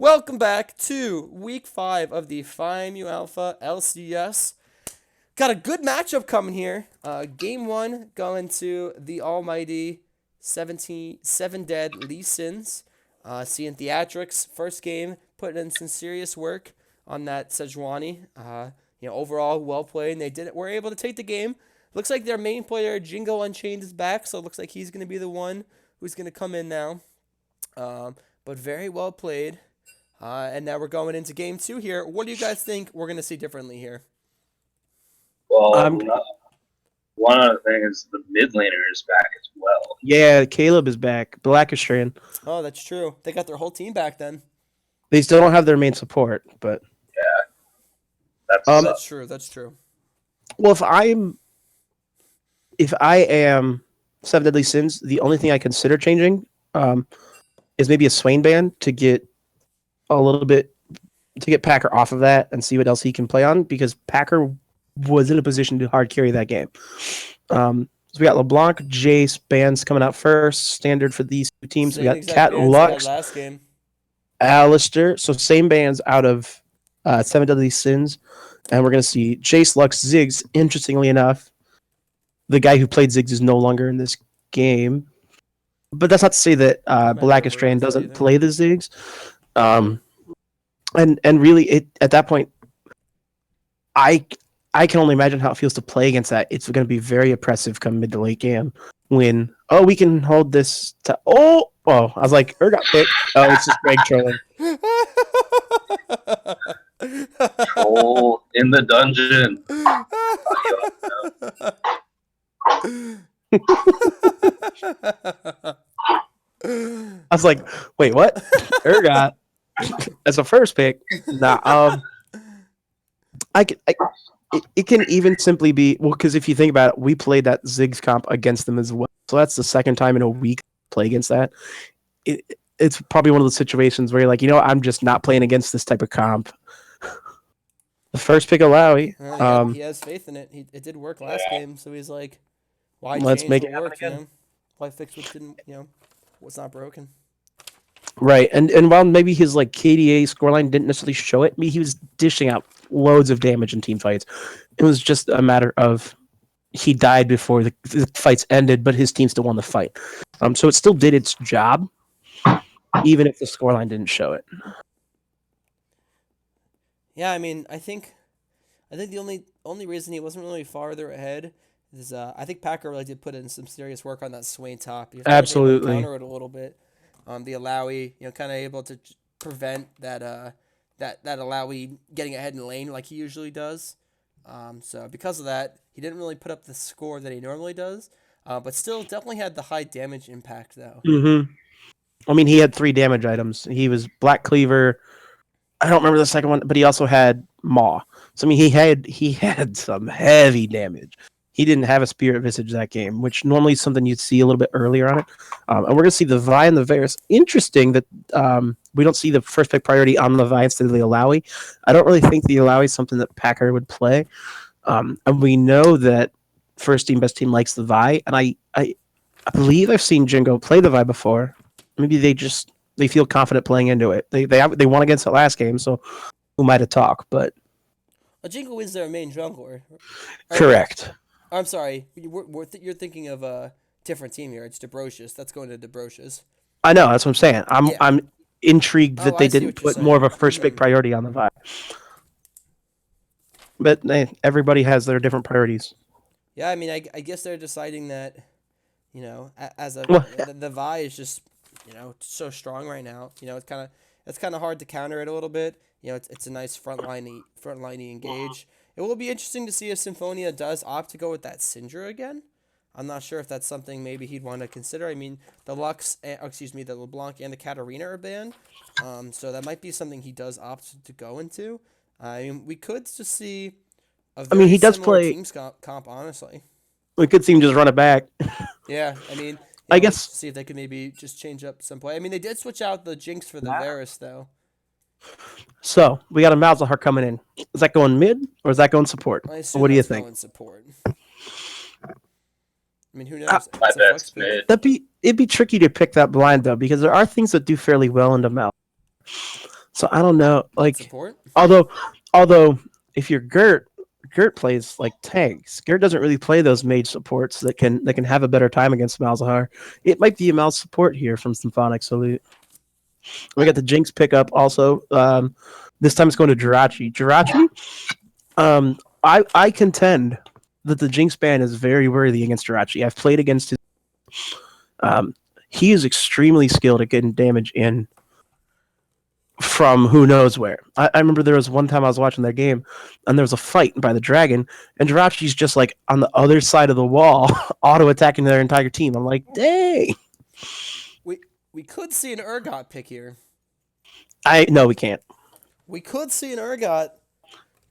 Welcome back to week 5 of the FIMU Alpha LCS. Got a good matchup coming here. Game 1 going to the almighty 7 dead Lee Sins. Seeing Theatrics, first game, putting in some serious work on that Sejuani. Overall, well played. They were able to take the game. Looks like their main player, Jingo Unchained, is back, so it looks like he's going to be the one who's going to come in now. But very well played. And now we're going into game 2 here. What do you guys think we're going to see differently here? Well, one other thing is the mid laner is back as well. Yeah, Caleb is back. Blackistrand. Oh, that's true. They got their whole team back then. They still don't have their main support, but That's true. That's true. well, if I am Seven Deadly Sins, the only thing I consider changing is maybe a Swain ban to get Packer off of that and see what else he can play on, because Packer was in a position to hard carry that game. So we got LeBlanc, Jace, bans coming out first, standard for these two teams. Same We got exact Cat bans Lux, last game. Alistair. So same bans out of Seven Deadly Sins. And we're going to see Jace, Lux, Ziggs. Interestingly enough, the guy who played Ziggs is no longer in this game. But that's not to say that Blackistrand doesn't play the Ziggs. And really, at that point, I can only imagine how it feels to play against that. It's going to be very oppressive come mid to late game when, we can hold this to... I was like, got picked. Oh, it's just Greg trolling. troll in the dungeon. I was like, wait, what? Urgot as a first pick? Nah. It can even simply be, because if you think about it, we played that Ziggs comp against them as well. So that's the second time in a week play against that. It's probably one of those situations where you're like, I'm just not playing against this type of comp. The first pick Alawi. He has faith in it. It did work last game, so he's like, why let's change make what it happen works, again. Why fix what didn't, what's not broken? Right, and while maybe his KDA scoreline didn't necessarily show it, he was dishing out loads of damage in team fights. It was just a matter of he died before the fights ended, but his team still won the fight. So it still did its job, even if the scoreline didn't show it. Yeah, I mean, I think the only reason he wasn't really farther ahead is I think Packer really did put in some serious work on that Swain top. Absolutely, counter it a little bit. The Alawi, kind of able to prevent that Alawi getting ahead in lane like he usually does. So because of that, he didn't really put up the score that he normally does, but still definitely had the high damage impact though. Mm-hmm. I mean, he had 3 damage items. He was Black Cleaver. I don't remember the second one, but he also had Maw. So I mean, he had some heavy damage. He didn't have a Spirit Visage that game, which normally is something you'd see a little bit earlier on it. And we're going to see the Vi and the Varus. Interesting that we don't see the first pick priority on the Vi instead of the Alawi. I don't really think the Alawi is something that Packer would play. And we know that first team, best team likes the Vi. And I believe I've seen Jingo play the Vi before. Maybe they feel confident playing into it. They won against it last game, so who might have talked? But Jingo is their main jungler. Correct. I'm sorry. You're thinking of a different team here. It's Debrocious. That's going to Debrocious. I know. That's what I'm saying. I'm intrigued that they didn't put more of a first pick priority on the Vi. But everybody has their different priorities. Yeah, I mean, I guess they're deciding that, the Vi is just, so strong right now. It's kind of hard to counter it a little bit. It's a nice frontline engage. It will be interesting to see if Symphonia does opt to go with that Syndra again. I'm not sure if that's something maybe he'd want to consider. I mean, the LeBlanc and the Katarina are banned, so that might be something he does opt to go into. I mean, we could just see a very he does similar play team comp, honestly. We could see him just run it back. Yeah, I mean, I guess see if they could maybe just change up some play. I mean, they did switch out the Jinx for the Varus though. So we got a Malzahar coming in. Is that going mid or is that going support? What do you think? Going support. I mean, who knows? My bet's mid. It'd be tricky to pick that blind though, because there are things that do fairly well into Mal. So I don't know. Like, Support? although if you're Gert plays like tanks. Gert doesn't really play those mage supports that can have a better time against Malzahar. It might be a Mal support here from Symphonic Salute. We got the Jinx pickup also. This time it's going to Jirachi. Jirachi, I contend that the Jinx ban is very worthy against Jirachi. I've played against his. He is extremely skilled at getting damage in from who knows where. I remember there was one time I was watching their game, and there was a fight by the dragon, and Jirachi's just like on the other side of the wall, auto attacking their entire team. I'm like, dang. We could see an Urgot pick here. No, we can't. We could see an Urgot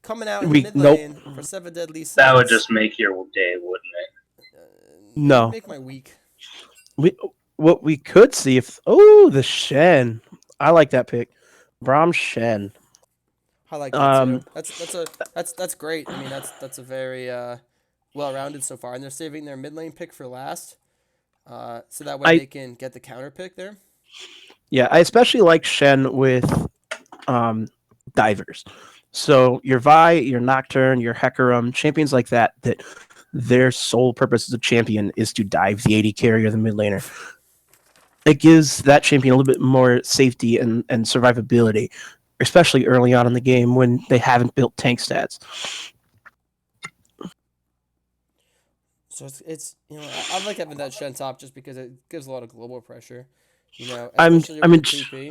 coming out in We- mid lane for 7 Deadly Sins. That would just make your day, wouldn't it? No. Make my week. What we could see if the Shen. I like that pick. Braum Shen. I like that too. That's great. I mean, that's a very well-rounded so far, and they're saving their mid lane pick for last, so that way they can get the counter pick there. Yeah, I especially like Shen with divers. So your Vi, your Nocturne, your Hecarim, champions like that their sole purpose as a champion is to dive the AD carry or the mid laner. It gives that champion a little bit more safety and survivability, especially early on in the game when they haven't built tank stats. So it's I like having that Shen top just because it gives a lot of global pressure. I'm especially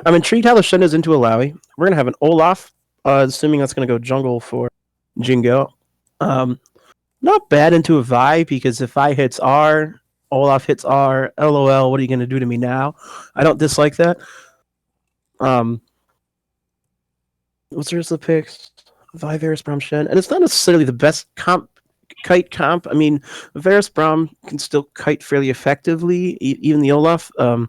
with intrigued how the Shen is into Alawi. We're gonna have an Olaf, assuming that's gonna go jungle for Jingo. Not bad into a Vi, because if Vi hits R, Olaf hits R, LOL, what are you going to do to me now? I don't dislike that. What's the rest of the picks? Vi, Varus, Braum, Shen. And it's not necessarily the best kite comp. I mean, Varus, Braum can still kite fairly effectively, even the Olaf. But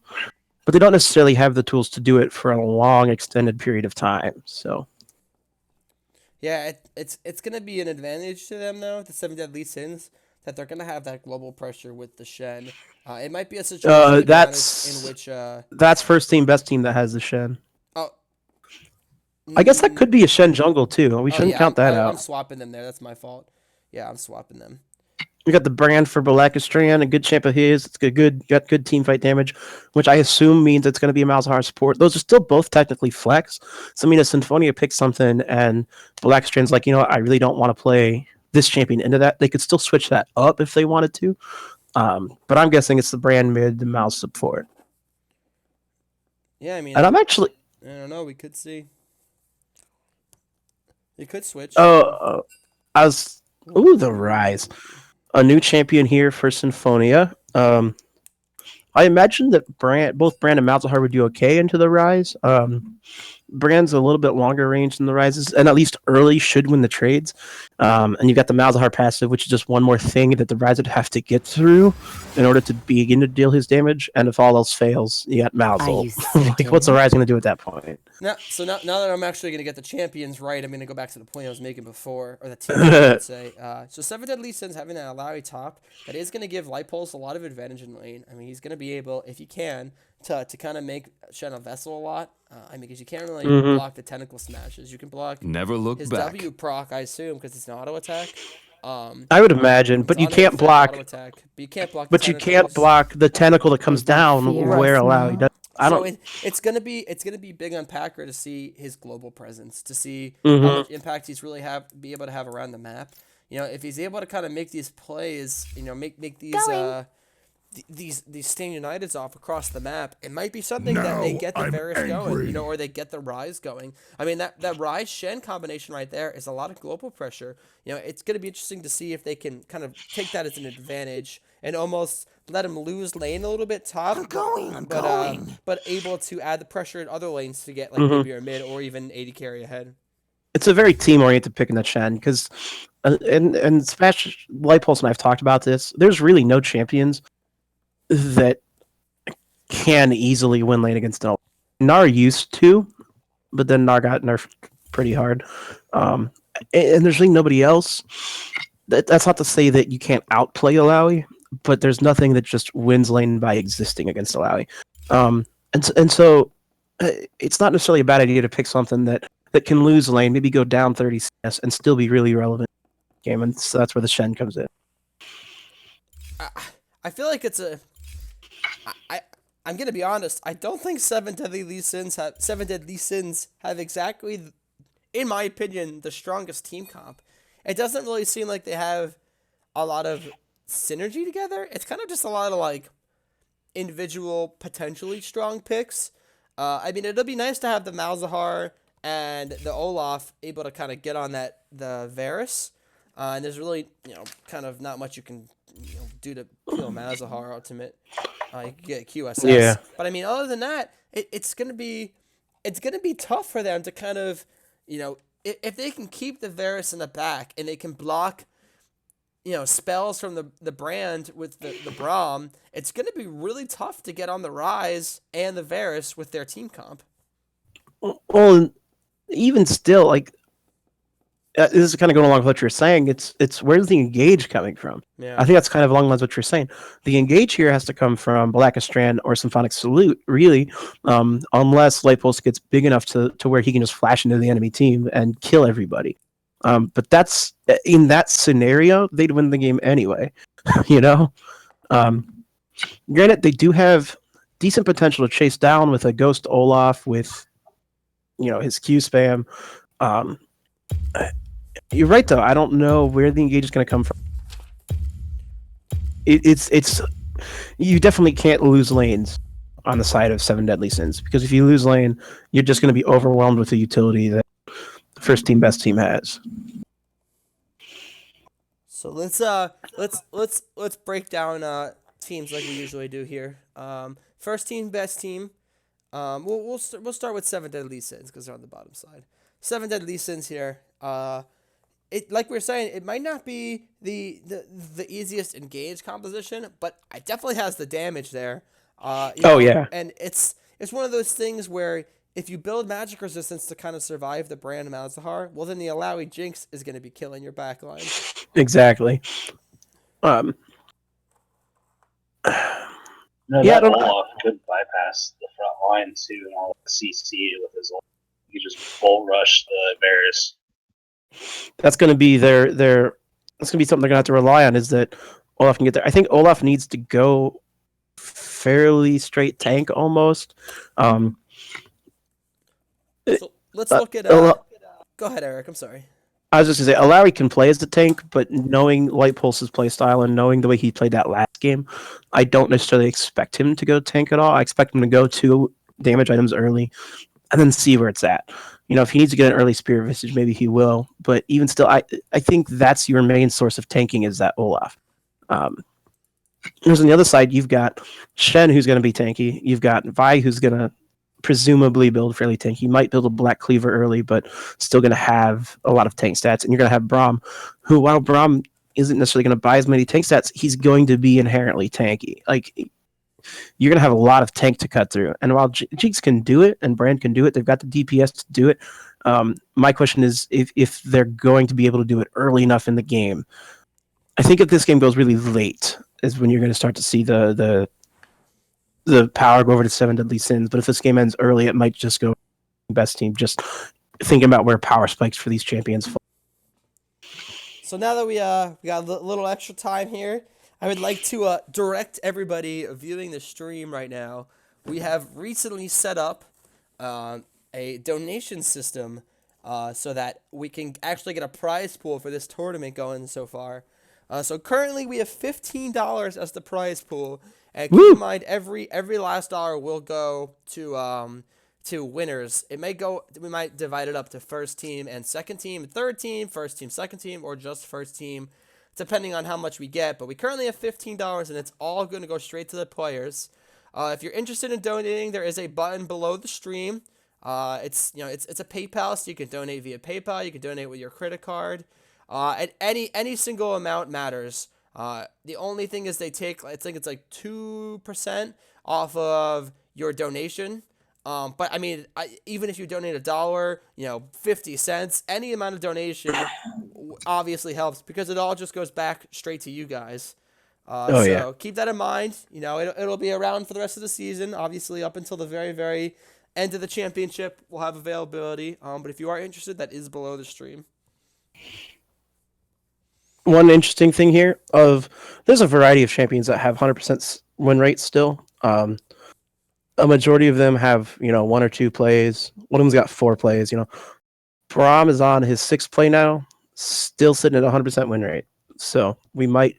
they don't necessarily have the tools to do it for a long, extended period of time. So, yeah, it's gonna be an advantage to them though. The 7 Deadly Sins, that they're gonna have that global pressure with the Shen. It might be a situation to be honest, in which that's first team, best team that has the Shen. oh, I guess that could be a Shen jungle too. We shouldn't count that out. I'm swapping them there. That's my fault. Yeah, I'm swapping them. We got the brand for Balakistran, a good champ of his. It's got good team fight damage, which I assume means it's going to be a Malzahar support. Those are still both technically flex. So I mean, if Symphonia picks something and Balakistran's like, I really don't want to play this champion into that, they could still switch that up if they wanted to. But I'm guessing it's the brand mid, the mouse support. Yeah, I mean, and I'm actually, I don't know. We could see. You could switch. the Rise. A new champion here for Symphonia. I imagine that both Brand and Malzahar would do okay into the Rise. Brand's a little bit longer range than the Rises, and at least early should win the trades. And you've got the Malzahar passive, which is just one more thing that the Rise would have to get through in order to begin to deal his damage. And if all else fails, you got Malzahar. Like, what's the Rise going to do at that point? Now that I'm actually going to get the champions right, I'm going to go back to the point I was making before, or the team, I should say. So 7 Deadly Sins having that Alawi top, that is going to give Light Pulse a lot of advantage in lane. I mean, he's going to be able, if he can, to kind of make Shen a vessel a lot. I mean, because you can't really block the tentacle smashes. You can block Never look his back. W proc, I assume, because it's an auto attack. I would imagine, but you can't block. But you can't block. But you can't block the tentacle that comes down where Alawi does. It's gonna be big on Packer to see his global presence, to see how much impact he's really be able to have around the map. If he's able to kind of make these plays, make these Stand Uniteds off across the map, it might be something that they get the Varus going, or they get the Rise going. I mean, that Rise Shen combination right there is a lot of global pressure. It's going to be interesting to see if they can kind of take that as an advantage and almost let him lose lane a little bit top. I'm going. But able to add the pressure in other lanes to get like maybe a mid or even AD carry ahead. It's a very team-oriented pick in that Shen, because and Smash, Light Pulse and I've talked about this. There's really no champions that can easily win lane against Null. Gnar used to, but then Gnar got nerfed pretty hard. And there's really nobody else. That's not to say that you can't outplay Alawi, but there's nothing that just wins lane by existing against Alawi. And so it's not necessarily a bad idea to pick something that can lose lane, maybe go down 30 CS and still be really relevant in the game, and so that's where the Shen comes in. I feel like it's a. I I'm gonna be honest. I don't think Seven Deadly Sins have exactly, in my opinion, the strongest team comp. It doesn't really seem like they have a lot of synergy together. It's kind of just a lot of like individual potentially strong picks. I mean, it'll be nice to have the Malzahar and the Olaf able to kind of get on the Varus. And there's really, kind of not much you can do to kill Malzahar ultimate. You can get QSS. Yeah. But I mean, other than that, it's gonna be tough for them to kind of, if they can keep the Varus in the back and they can block spells from the brand with the Braum, it's going to be really tough to get on the Rise and the Varus with their team comp. Well, even still, like, this is kind of going along with what you're saying. It's where's the engage coming from? Yeah. I think that's kind of along the lines of what you're saying. The engage here has to come from Blackistran or Symphonic Salute, really, unless Light Pulse gets big enough to where he can just flash into the enemy team and kill everybody. But that's in that scenario, they'd win the game anyway. Granted, they do have decent potential to chase down with a Ghost Olaf with, his Q spam. You're right, though. I don't know where the engage is going to come from. It's you definitely can't lose lanes on the side of Seven Deadly Sins, because if you lose lane, you're just going to be overwhelmed with the utility that the first team best team has. So let's break down teams like we usually do here. First team, best team. We'll start with Seven Deadly Sins because they're on the bottom side. Seven Deadly Sins here. It, like we were saying, it might not be the easiest engage composition, but it definitely has the damage there. Yeah. And it's one of those things where if you build magic resistance to kind of survive the brand Malzahar, well then the Alawi Jinx is going to be killing your backline. Exactly. No, Yeah, I that don't- Olaf could bypass the front line too, and all the CC with his ult. He could just full rush the Varus. That's going to be that's going to be something they're going to have to rely on, is that Olaf can get there. I think Olaf needs to go fairly straight tank almost. So let's look at. Ola- Go ahead, Eric. I'm sorry. I was just going to say, Alawi can play as the tank, but knowing Light Pulse's play style and knowing the way he played that last game, I don't necessarily expect him to go tank at all. I expect him to go 2 damage items early and then see where it's at. If he needs to get an early Spear Visage, maybe he will. But even still, I think that's your main source of tanking, is that Olaf. There's on the other side, you've got Shen, who's going to be tanky. You've got Vi, who's going to presumably build fairly tanky. He might build a Black Cleaver early, but still going to have a lot of tank stats. And you're going to have Braum, who, while Braum isn't necessarily going to buy as many tank stats, he's going to be inherently tanky. Like, you're going to have a lot of tank to cut through. And while Jinx can do it and Brand can do it, they've got the DPS to do it. My question is if they're going to be able to do it early enough in the game. I think if this game goes really late is when you're going to start to see the power go over to Seven Deadly Sins. But if this game ends early, it might just go best team. Just thinking about where power spikes for these champions fall. So now that we got a little extra time here, I would like to direct everybody viewing the stream right now. We have recently set up a donation system so that we can actually get a prize pool for this tournament going so far. So currently we have $15 as the prize pool, and keep in mind every last dollar will go to winners. We might divide it up to first team and second team, third team, first team, second team, or just first team, depending on how much we get. But we currently have $15, and it's all going to go straight to the players. If you're interested in donating, there is a button below the stream. It's a PayPal, so you can donate via PayPal. You can donate with your credit card. And any single amount matters. The only thing is they take, I think it's like 2% off of your donation. But I mean, even if you donate $1, 50 cents, any amount of donation obviously helps, because it all just goes back straight to you guys. So keep that in mind. It'll be around for the rest of the season, obviously up until the very, very end of the championship will have availability. But if you are interested, that is below the stream. One interesting thing here there's a variety of champions that have 100% win rates still. A majority of them have 1 or 2 plays. One of them's got 4 plays. Braum is on his 6th play now, still sitting at 100% win rate. So we might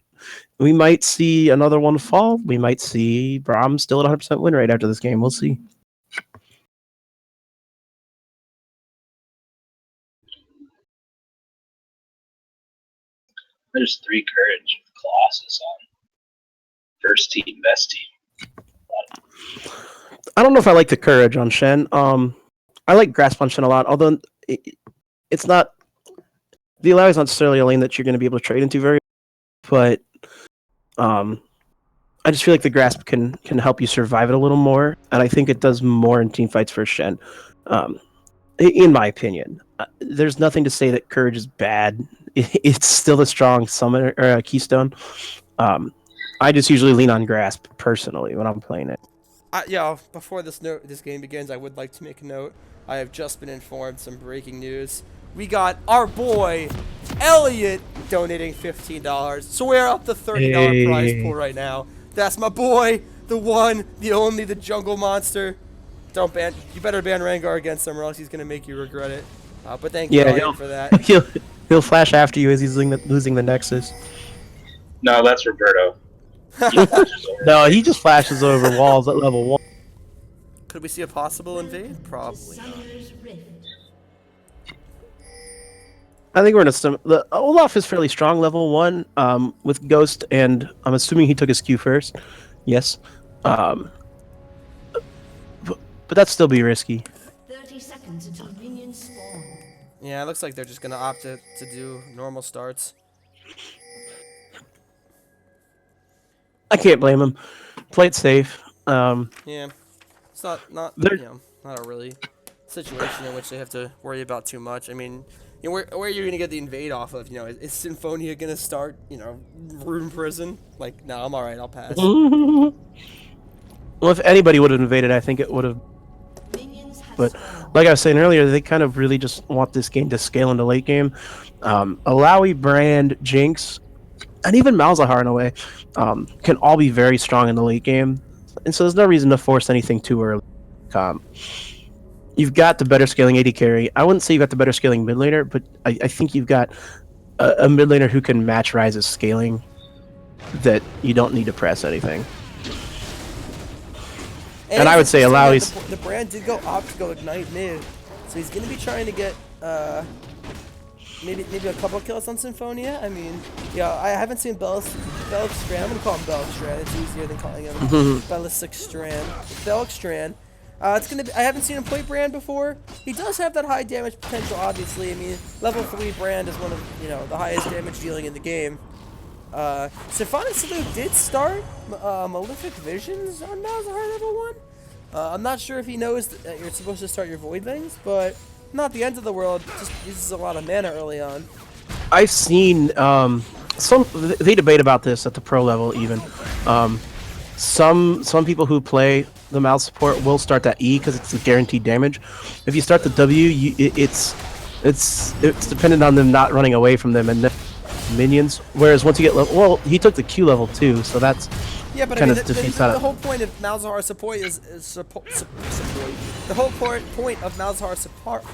see another one fall. We might see Braum still at 100% win rate after this game. We'll see. There's 3 courage of Colossus on first team, best team. I don't know if I like the courage on Shen. I like grasp on Shen a lot, although it's not. The Illaoi is not necessarily a lane that you're going to be able to trade into very, but I just feel like the grasp can help you survive it a little more, and I think it does more in team fights for Shen. In my opinion, there's nothing to say that courage is bad. It's still a strong summon or a keystone. I just usually lean on grasp personally when I'm playing it. Before this game begins, I would like to make a note. I have just been informed some breaking news. We got our boy Elliot donating $15, so we're up the $30 prize pool right now. That's my boy, the one, the only, the jungle monster. You better ban Rengar against him, or else he's gonna make you regret it. But thank you Elliot for that. He'll flash after you as he's losing the Nexus. No, that's Roberto. No, he just flashes over walls at level 1. Could we see a possible invade? Probably not. I think we're in the Olaf is fairly strong level 1 with Ghost, and I'm assuming he took his Q first. Yes. But that'd still be risky. 30 seconds until minions spawn. Yeah, it looks like they're just gonna opt to do normal starts. I can't blame him. Play it safe. Yeah, it's not not a really situation in which they have to worry about too much. I mean, where are you gonna get the invade off of? Is Symphonia gonna start? Rune Prison? Like, no, I'm all right. I'll pass. Well, if anybody would have invaded, I think it would have. But like I was saying earlier, they kind of really just want this game to scale into late game. Illaoi, Brand, Jinx, and even Malzahar in a way can all be very strong in the late game, and so there's no reason to force anything too early. You've got the better scaling AD carry. I wouldn't say you've got the better scaling mid laner, but I think you've got a mid laner who can match Ryze's scaling that you don't need to press anything. And I would say Illaoi's... The Brand did opt to go Ignite mid, so he's going to be trying to get maybe a couple of kills on Symphonia. I mean, I haven't seen Belix Strand. I'm going to call him Belix Strand. It's easier than calling him Belix Strand. Belix Strand. I haven't seen him play Brand before. He does have that high damage potential, obviously. I mean, level 3 Brand is one of the highest damage dealing in the game. Symphonic Salute did start Malefic Visions on Malzahar level 1. I'm not sure if he knows that you're supposed to start your Voidlings, but not the end of the world. Just uses a lot of mana early on. I've seen they debate about this at the pro level even. Some people who play the Mal support will start that E because it's a guaranteed damage. If you start the W, it's dependent on them not running away from them and minions. Whereas once you get level, well, he took the Q level too, so that's but kind I mean, of defeats that. The whole point of Malzahar support is support. The whole point of Malzahar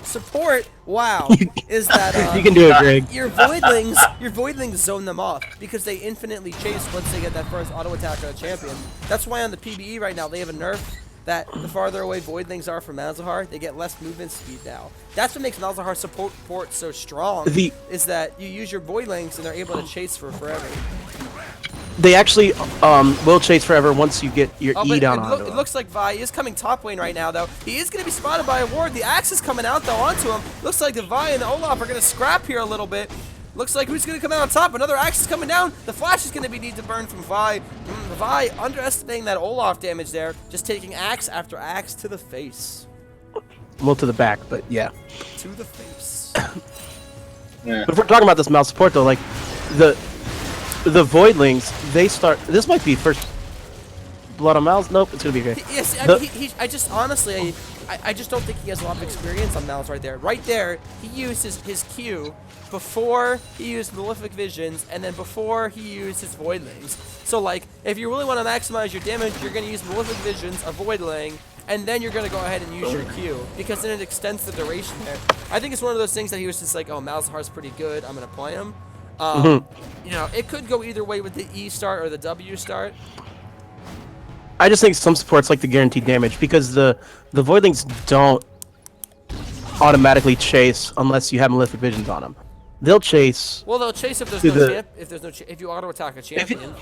support. Wow, is that you can do it, Greg. Your voidlings zone them off because they infinitely chase once they get that first auto attack on a champion. That's why on the PBE right now they have a nerf that the farther away Voidlings are from Malzahar, they get less movement speed now. That's what makes Malzahar support so strong, is that you use your Voidlings and they're able to chase for forever. They actually will chase forever once you get your E down on it looks like Vi is coming top lane right now, though. He is going to be spotted by a ward. The axe is coming out, though, onto him. Looks like the Vi and the Olaf are going to scrap here a little bit. Looks like who's going to come out on top? Another axe is coming down. The flash is going to need to burn from Vi. Vi underestimating that Olaf damage there, just taking axe after axe to the face. Well, to the back, but yeah. To the face. Yeah. But if we're talking about this Mal support, though, like the Voidlings, they start. This might be first blood on Mal's. Nope, it's gonna be okay. Yes, I just honestly, I just don't think he has a lot of experience on Mal's right there. Right there, he used his Q before he used Malefic Visions, and then before he used his Voidlings. So, like, if you really want to maximize your damage, you're going to use Malefic Visions, a Voidling, and then you're going to go ahead and use your Q, because then it extends the duration there. I think it's one of those things that he was just like, oh, Malzahar's pretty good, I'm going to play him. You know, it could go either way with the E start or the W start. I just think some supports like the guaranteed damage because the Voidlings don't automatically chase unless you have Malefic Visions on them. They'll chase. Well, they'll chase if there's To no the- if you auto attack a champion.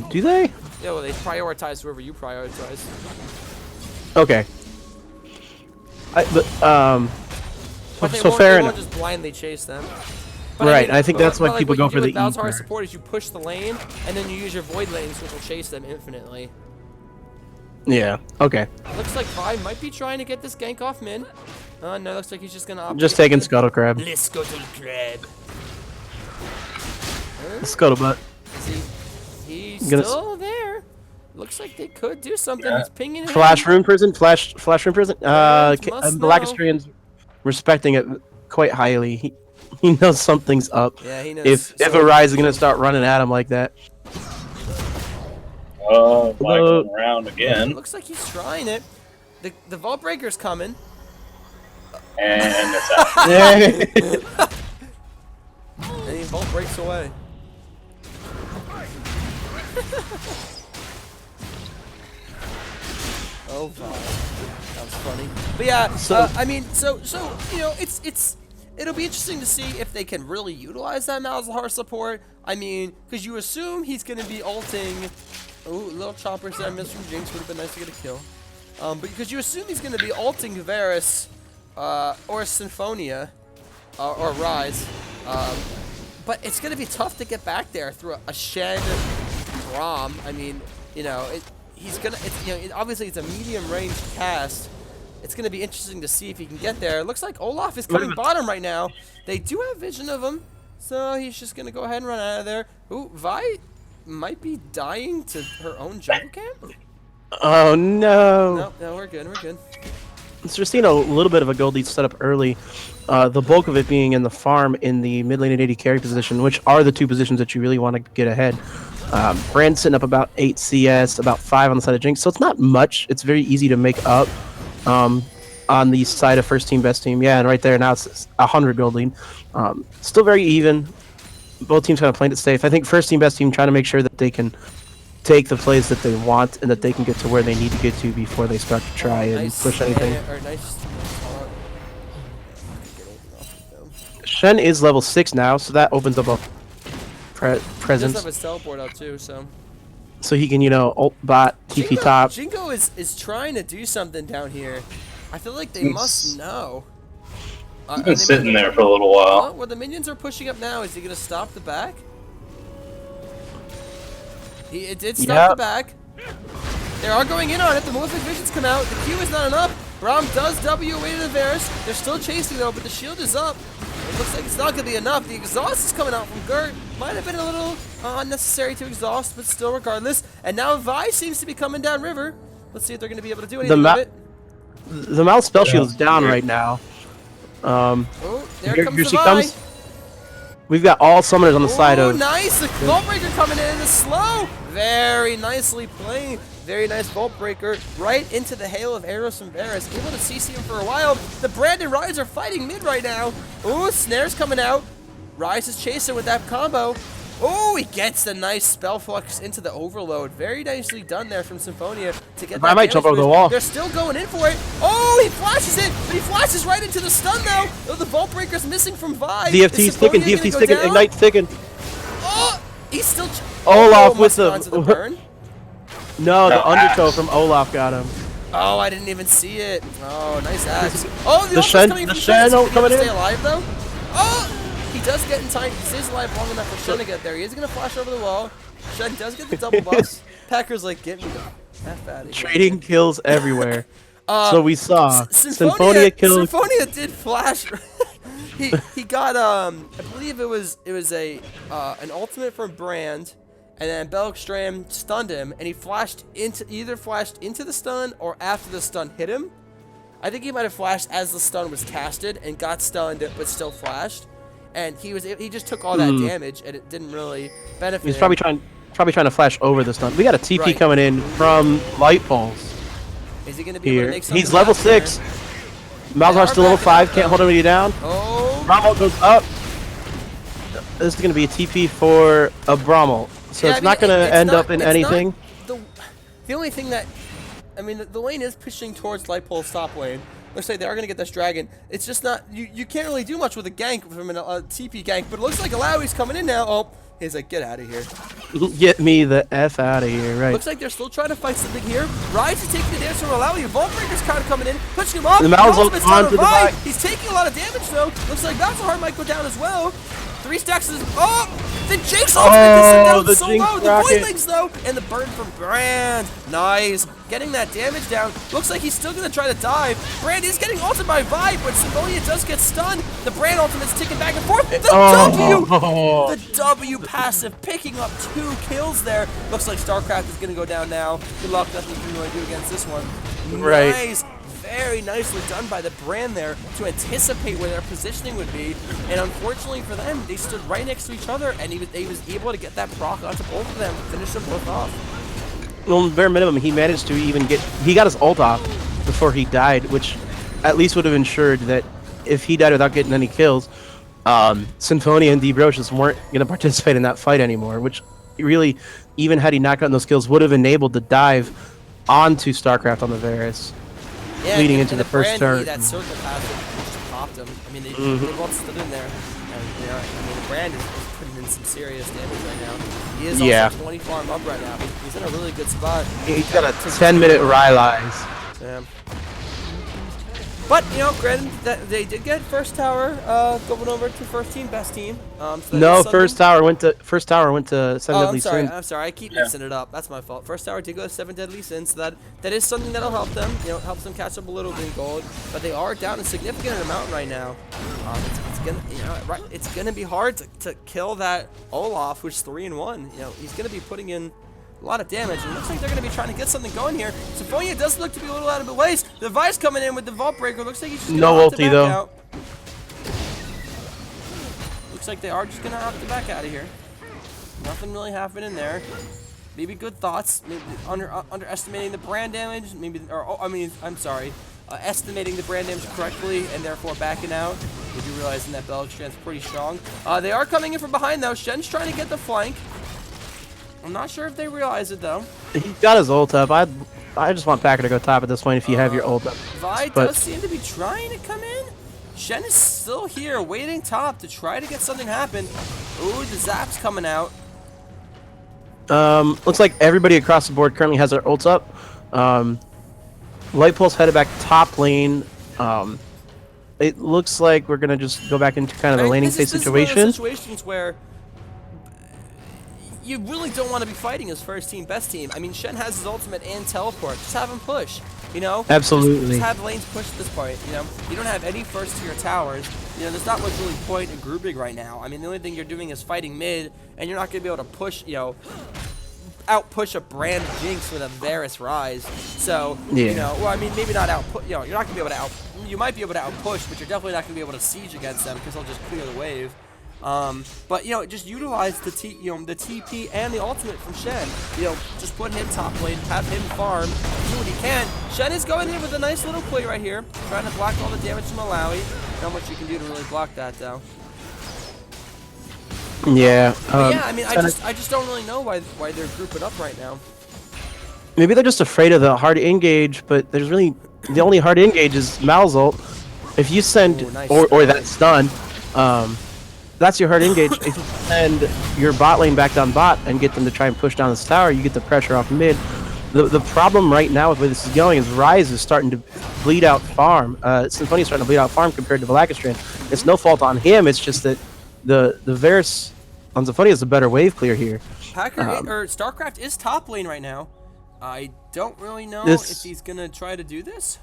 Do they? Yeah, well, they prioritize whoever you prioritize. Okay. But they so won't, fair they won't enough. just blindly chase them. But Right, and I think that's why like people what go you for do the with E Malzahar card. support is you push the lane, and then you use your Void Lanes, which will chase them infinitely. Yeah. Okay. Looks like Vi might be trying to get this gank off Min. No, looks like he's just gonna opt Just to- taking Scuttle Crab. Let's go to the crab. Scuttlebutt. He's Gonna still there. Looks like they could do something. Yeah. He's pinging him. Flash Rune Prison. Flash Rune Prison. Must know. Blackistrian's respecting it quite highly. He knows something's up. Yeah, he knows. If so- Arise is gonna start running at him like that. Oh, going around again. Looks like he's trying it. The Vault Breaker's coming. And it's out. And he Vault breaks away. Oh, God. That was funny. But yeah, I mean, so you know, it'll be interesting to see if they can really utilize that Malzahar support. I mean, because you assume he's going to be ulting. Oh, little choppers that I missed from Jinx would have been nice to get a kill. But because you assume he's going to be ulting Varus or Symphonia or Rise. But it's going to be tough to get back there through a Shen Braum. I mean, you know, obviously it's a medium range cast. It's going to be interesting to see if he can get there. It looks like Olaf is coming bottom right now. They do have vision of him, so he's just going to go ahead and run out of there. Ooh, Vi might be dying to her own jungle camp. Oh no. No, we're good. We're good. So we're seeing a little bit of a gold lead set up early. The bulk of it being in the farm in the mid lane and AD carry position, which are the two positions that you really want to get ahead. Brand's sitting up about 8 CS, about 5 on the side of Jinx, so it's not much. It's very easy to make up on the side of first team, best team. Yeah, and right there now it's 100 gold lead. Still very even. Both teams kind of playing it safe. I think first team, best team trying to make sure that they can take the plays that they want and that they can get to where they need to get to before they start to try and push anything. Shen is level 6 now, so that opens up a He does presence. have his teleport out too, so. So he can, you know, ult bot, TP top. Jingo is trying to do something down here. I feel like they must know. He's been sitting there for a little while. Well, the minions are pushing up now. Is he gonna stop the back? It did stop the back. They are going in on it. The Malefic Visions come out. The Q is not enough. Braum does W away to the Varus. They're still chasing though, but the shield is up. It looks like it's not gonna be enough. The exhaust is coming out from Gert. Might have been a little unnecessary to exhaust, but still regardless. And now Vi seems to be coming down river. Let's see if they're gonna be able to do anything with it. The Mal spell shield's down right now. Oh, there Here comes the she Vi. comes. We've got all summoners on the side Oh, of. nice! The Vault Breaker coming in is slow. Very nicely played. Very nice Vault Breaker right into the hail of arrows from Varus. Able to CC him for a while. The Brand and Rise are fighting mid right now. Oh, Snare's coming out. Rise is chasing with that combo. Oh, he gets the nice spell flux into the overload. Very nicely done there from Symphonia to get that I might jump damage over the boost. wall. They're still going in for it. Oh, he flashes it, but he flashes right into the stun now. Oh, the Vault Breaker's missing from Vi. DFT's ticking, DFT's ticking, Ignite's ticking. Oh, he's still. Olaf with must have gone to the burn. No, the No, undertow axe. from Olaf got him. Oh, I didn't even see it. Oh, nice axe. Oh, the ult is Shen- coming the from Shen Shen. ult Is he able coming to in. stay alive though? Oh, he does get in time. He stays alive long enough for Shen to get there. He is gonna flash over the wall. Shen does get the double bus. Packer's like, get me the F out of here. Trading kills everywhere. So we saw Symphonia kill. Symphonia did flash. he got I believe it was a an ultimate from Brand, and then Belgstram stunned him, and he either flashed into the stun or after the stun hit him. I think he might have flashed as the stun was casted and got stunned, but still flashed. And he just took all that damage, and it didn't really benefit He's him. probably trying to flash over the stun. We got a TP Right. coming in from Light Pulse Is he going to be able here. to make something He's level happen there? 6. Malzahr's still level 5. Can't hold anybody down. Oh, Brommel goes up. This is going to be a TP for a Brommel. So yeah, it's not going to end up in it's not anything. The only thing that, I mean, the lane is pushing towards Light Pole's top lane. Looks like they are going to get this dragon. It's just not, you can't really do much with a gank from a TP gank, but it looks like Alawi's coming in now. Oh, he's like, get out of here. Get me the F out of here, right? Looks like they're still trying to fight something here. Rise is taking the damage from Alawi. Vault Breaker's kind of coming in, pushing him off. The Mal's Ultimate's on trying to the revive. back. He's taking a lot of damage though. Looks like Malzahar might go down as well. 3 stacks is, oh! The Jinx ultimate gets him down the so Jinx low. The rocket. Voidlings though, and the burn from Brand. Nice. Getting that damage down. Looks like he's still going to try to dive. Brand is getting ulted by Vibe, but Symphonia does get stunned. The Brand ultimate's ticking back and forth. The W! The W passive picking up 2 kills there. Looks like StarCraft is going to go down now. Good luck. Nothing you can really do against this one. Right. Nice. Very nicely done by the Brand there to anticipate where their positioning would be. And unfortunately for them, they stood right next to each other, and he was able to get that proc onto both of them, finish them both off. Well, bare minimum, he managed to even he got his ult off before he died, which at least would have ensured that if he died without getting any kills, Symphonia and Debrocious weren't going to participate in that fight anymore, which really, even had he not gotten those kills, would have enabled the dive onto StarCraft on the Varus. Yeah, leading and into the the first Brand turn. needed that circle passive just popped him. I mean, they both stood in there. And, you know, I mean, the Brand is putting in some serious damage right now. He is also 20 farm up right now. He's in a really good spot. He's got a 10-minute Rylai's. Yeah. But, you know, granted, that they did get first tower going over to first team, best team. So that No, is something. first tower went to Seven Oh, Deadly Sins. I'm sorry. I keep mixing it up. That's my fault. First tower did go to 7 Deadly Sins, so that is something that'll help them. You know, it helps them catch up a little bit in gold. But they are down a significant amount right now. It's gonna, you know, right? It's gonna be hard to kill that Olaf, who's 3-1. You know, he's gonna be putting in a lot of damage. And it looks like they're going to be trying to get something going here. Symphonia does look to be a little out of the ways. The Vice coming in with the Vault Breaker. Looks like he's just No gonna opt to ulti, back though. out. Looks like they are just going to opt to back out of here. Nothing really happening there. Maybe good thoughts. Maybe underestimating the brand damage. Maybe, I'm sorry. Estimating the brand damage correctly and therefore backing out. Maybe realizing that Belgstrand's pretty strong. They are coming in from behind though. Shen's trying to get the flank. I'm not sure if they realize it though. He's got his ult up. I just want Packer to go top at this point if you have your ult up. Vi But- does seem to be trying to come in. Shen is still here, waiting top to try to get something happen. Ooh, the Zap's coming out. Looks like everybody across the board currently has their ults up. Light Pulse headed back top lane. It looks like we're gonna just go back into kind of a laning phase This is one of situation. those situations where you really don't want to be fighting as first team, best team. I mean, Shen has his ultimate and teleport. Just have him push, you know? Absolutely. Just have lanes push at this point, you know? You don't have any first tier towers. You know, there's not much really point in grouping right now. I mean, the only thing you're doing is fighting mid, and you're not going to be able to push, you know, out-push a Brand Jinx with a Varus Rise. So, Yeah. you know, well, I mean, maybe not out-push, you know, you're not going to be able to you might be able to out-push, but you're definitely not going to be able to siege against them because they'll just clear the wave. But, you know, just utilize the the TP and the ultimate from Shen. You know, just put him top lane, have him farm, do what he can. Shen is going in with a nice little play right here, trying to block all the damage from Malawi. Not much you can do to really block that, though. Yeah. But yeah, I mean, I just don't really know why they're grouping up right now. Maybe they're just afraid of the hard engage, but there's really the only hard engage is Mal's ult. If you send Ooh, nice or that stun, that's your hard engage. If you send your bot lane back down bot and get them to try and push down this tower, you get the pressure off mid. The problem right now with where this is going is Ryze is starting to bleed out farm. Symphonia's starting to bleed out farm compared to Valakastran. It's no fault on him. It's just that the Varus on Symphonia is a better wave clear here. Packer or StarCraft is top lane right now. I don't really know if he's gonna try to do this.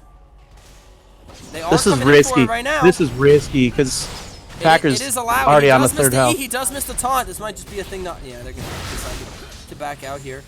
They are This is coming in for risky. it right now. This is risky because Packers it is allowed. already He on the does miss third health. He does miss the taunt. This might just be a thing. Not they're gonna decide to back out here.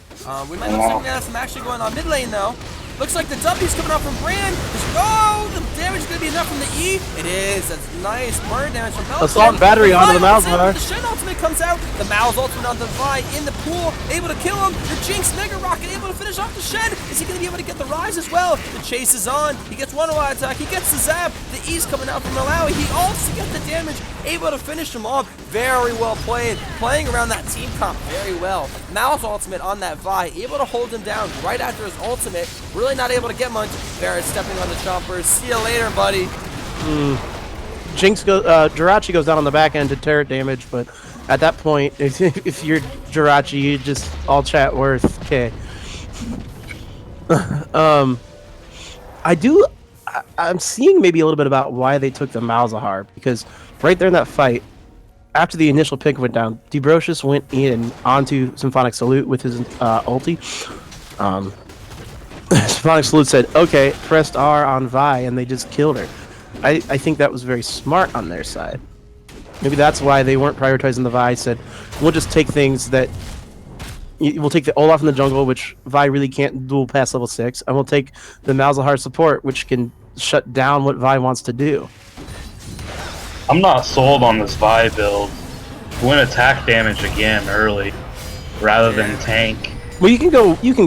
We might have some action going on mid lane though. Looks like the W's coming out from Brand. Oh, the damage is going to be enough from the E. It is. That's nice burn damage from Belgium. Assault battery onto the Malzahar. The Shen ultimate comes out. The Mal's ultimate on the Vi in the pool. Able to kill him. The Jinx Mega Rocket able to finish off the Shen. Is he going to be able to get the Rise as well? The chase is on. He gets one wide attack. He gets the Zap. The E's coming out from Malawi. He also gets the damage. Able to finish him off. Very well played. Playing around that team comp very well. Mal's ultimate on that Vi. Able to hold him down right after his ultimate. Really not able to get much. Barrett stepping on the chompers. See you later, buddy. Jinx goes, Jirachi goes down on the back end to turret damage, but at that point, if you're Jirachi, you just all chat worth. Okay. I'm seeing maybe a little bit about why they took the Malzahar, because right there in that fight, after the initial pick went down, Debrocious went in onto Symphonic Salute with his ulti. Symphonic Salute said, okay, pressed R on Vi, and they just killed her. I think that was very smart on their side. Maybe that's why they weren't prioritizing the Vi. Said, we'll just take things that... We'll take the Olaf in the jungle, which Vi really can't duel past level 6, and we'll take the Malzahar support, which can shut down what Vi wants to do. I'm not sold on this Vi build. Win attack damage again early, rather than tank. Well, you can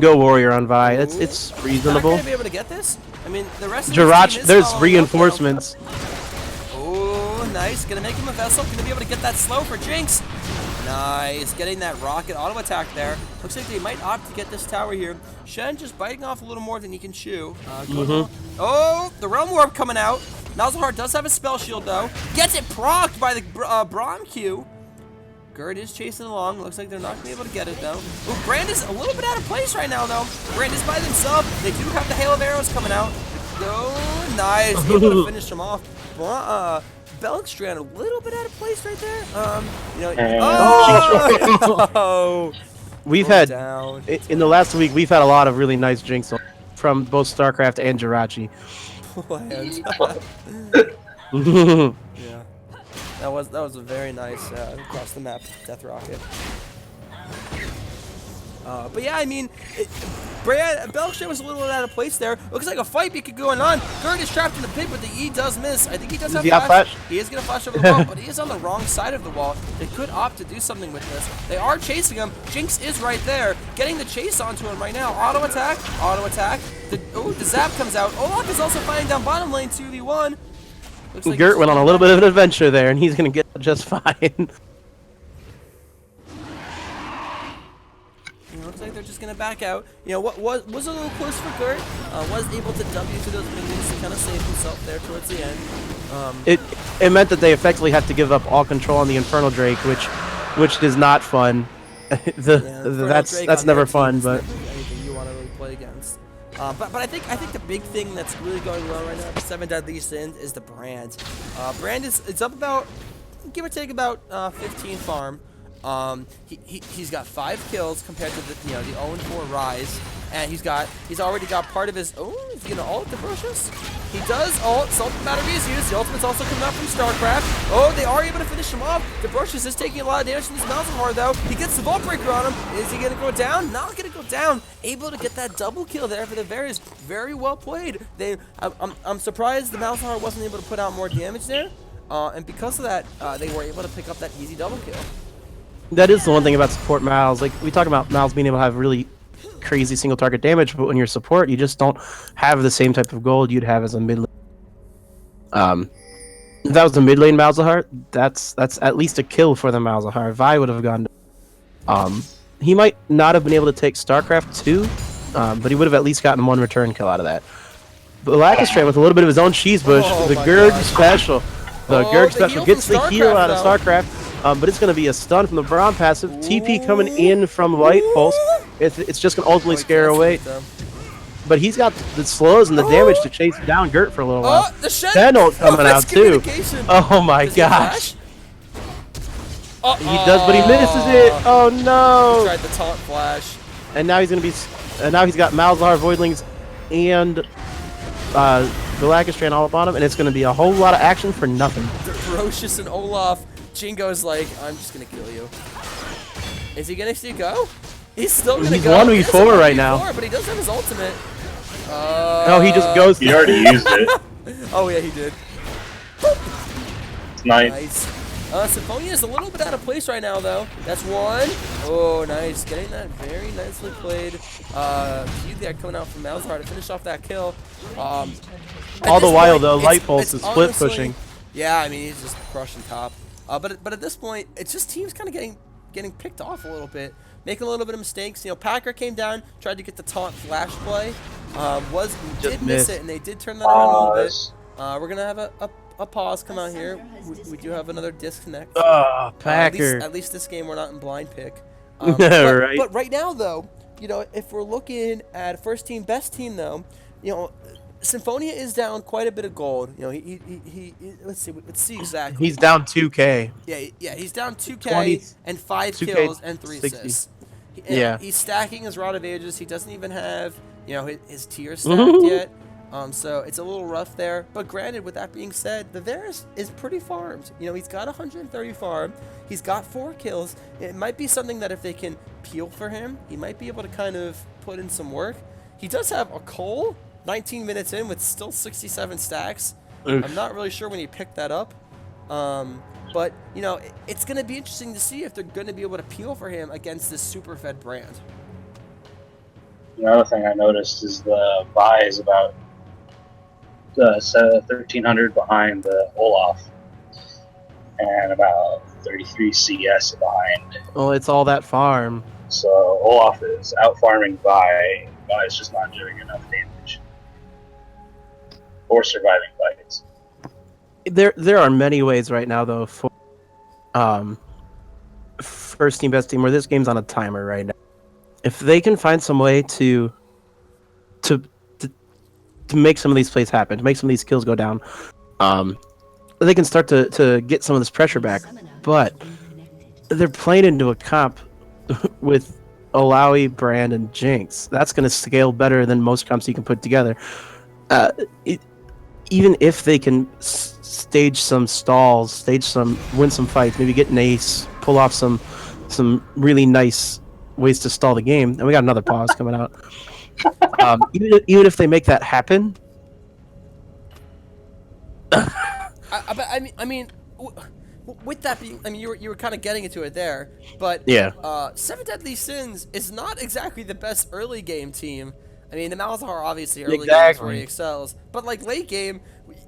go warrior on Vi. It's reasonable. Not gonna be able to get this. I mean, the rest of Jirachi, this team is there's following up, though. reinforcements. Oh, nice. Gonna make him a vessel. Gonna be able to get that slow for Jinx. Nice. Getting that rocket auto attack there. Looks like they might opt to get this tower here. Shen just biting off a little more than he can chew. Oh, the Realm Warp coming out. Malzahar does have a spell shield though. Gets it procced by the Braum Q. Gerd is chasing along. Looks like they're not going to be able to get it, though. Ooh, Brand is a little bit out of place right now, though. Brand is by themselves. They do have the Hail of Arrows coming out. Oh, nice. Able to finish them off. Belkstrand a little bit out of place right there. We've had, in the last week, we've had a lot of really nice Jinx from both StarCraft and Jirachi. Yeah. That was a very nice across the map Death Rocket. But yeah, I mean, Belkstrand was a little out of place there. Looks like a fight could going on. Gerd is trapped in the pit, but the E does miss. I think he does have flash. He is going to flash over the wall, but he is on the wrong side of the wall. They could opt to do something with this. They are chasing him. Jinx is right there, getting the chase onto him right now. Auto attack, auto attack. The Zap comes out. Olaf is also fighting down bottom lane 2v1. Like Gert went on a little bit of an adventure there, and he's going to get just fine. Looks like they're just going to back out. You know, what was a little close for Gert. Was able to W to those minions to kind of save himself there towards the end. It meant that they effectively had to give up all control on the Infernal Drake, which is not fun. That's never fun, but anything you want to really play against. But I think the big thing that's really going well right now, the 7 Deadly Sins, is the Brand. Brand it's up about, give or take about 15 farm. He's got 5 kills compared to the 0-4 Rise, and he's already got part of his. Oh, is he gonna ult Debrocious? He does ult. Salt battery is used. The ultimate's also coming out from StarCraft. Oh, they are able to finish him off. Debrocious is taking a lot of damage from this Malzahar though. He gets the Vault Breaker on him. Is he gonna go down? Not gonna go down. Able to get that double kill there for the Varys. Very well played. I'm surprised the Malzahar wasn't able to put out more damage there, and because of that, they were able to pick up that easy double kill. that is the one thing about support Mal's. Like, we talk about Mal's being able to have really crazy single target damage, but when you're support, you just don't have the same type of gold you'd have as a mid lane. If that was the mid lane Malzahar, that's at least a kill for the Malzahar. Vi would have gone he might not have been able to take StarCraft 2, but he would have at least gotten 1 return kill out of that. But Lackestran with a little bit of his own cheese bush, the Gerd special. The Gerd special gets the heal out of StarCraft. But it's going to be a stun from the Braum passive. TP coming in from Light Pulse. It's just going to ultimately scare away. But he's got the slows and the damage to chase down Gert for a little while. The Shen ult coming out too. Oh my gosh. He does, but he misses it. Oh no. Tried the taunt flash. And now he's going to be. Now he's got Malzahar, Voidlings, and Galactostran all up on him, and it's going to be a whole lot of action for nothing. Ferocious and Olaf. Jingo's like, I'm just gonna kill you. Is he gonna see go? He's still gonna He's go. 1v4 It's a right 1v4, now. But he does have his ultimate. Oh, he just goes. He already used it. Oh yeah, he did. It's nice. Nice. Symphonia is a little bit out of place right now, though. That's one. Oh, nice. Getting that very nicely played. Feud there coming out from Malzahar to finish off that kill. All the while, though, Light Pulse is split honestly- pushing. Yeah, I mean, he's just crushing top. But at this point, it's just teams kind of getting picked off a little bit. Making a little bit of mistakes. You know, Packer came down, tried to get the taunt flash play. Did miss it, and they did turn that around a little bit. We're going to have a pause come out here. We do have another disconnect. Oh, Packer. At least this game we're not in blind pick. Right. But right now though, you know, if we're looking at first team, best team though, you know, Symphonia is down quite a bit of gold. You know, he let's see exactly. He's down 2K. Yeah, he's down 2K 20 and 5 2K kills and 3 60. assists. Yeah. He's stacking his Rod of Ages. He doesn't even have, you know, his tier stacked yet. So it's a little rough there. But granted, with that being said, the Varus is pretty farmed. You know, he's got 130 farm. He's got 4 kills. It might be something that if they can peel for him, he might be able to kind of put in some work. He does have a Cole, 19 minutes in with still 67 stacks. Oof. I'm not really sure when he picked that up. But, you know, it's going to be interesting to see if they're going to be able to peel for him against this super fed brand. Another thing I noticed is the Vi is about 1,300 behind the Olaf, and about 33 CS behind. Well, it's all that farm. So Olaf is out farming Vi. Vi is just not doing enough damage or surviving fights. There are many ways right now though for first team best team where this game's on a timer right now. If they can find some way to make some of these plays happen, to make some of these kills go down, they can start to get some of this pressure back. But they're playing into a comp with Alawi, Brand, and Jinx. That's going to scale better than most comps you can put together. Even if they can stage some stalls, win some fights, maybe get an ace, pull off some really nice ways to stall the game. And we got another pause coming out. Even if they make that happen, I mean, with that being, I mean, you were kind of getting into it there, but yeah. Seven Deadly Sins is not exactly the best early game team. I mean, the Malzahar obviously early games where he excels, but like late game,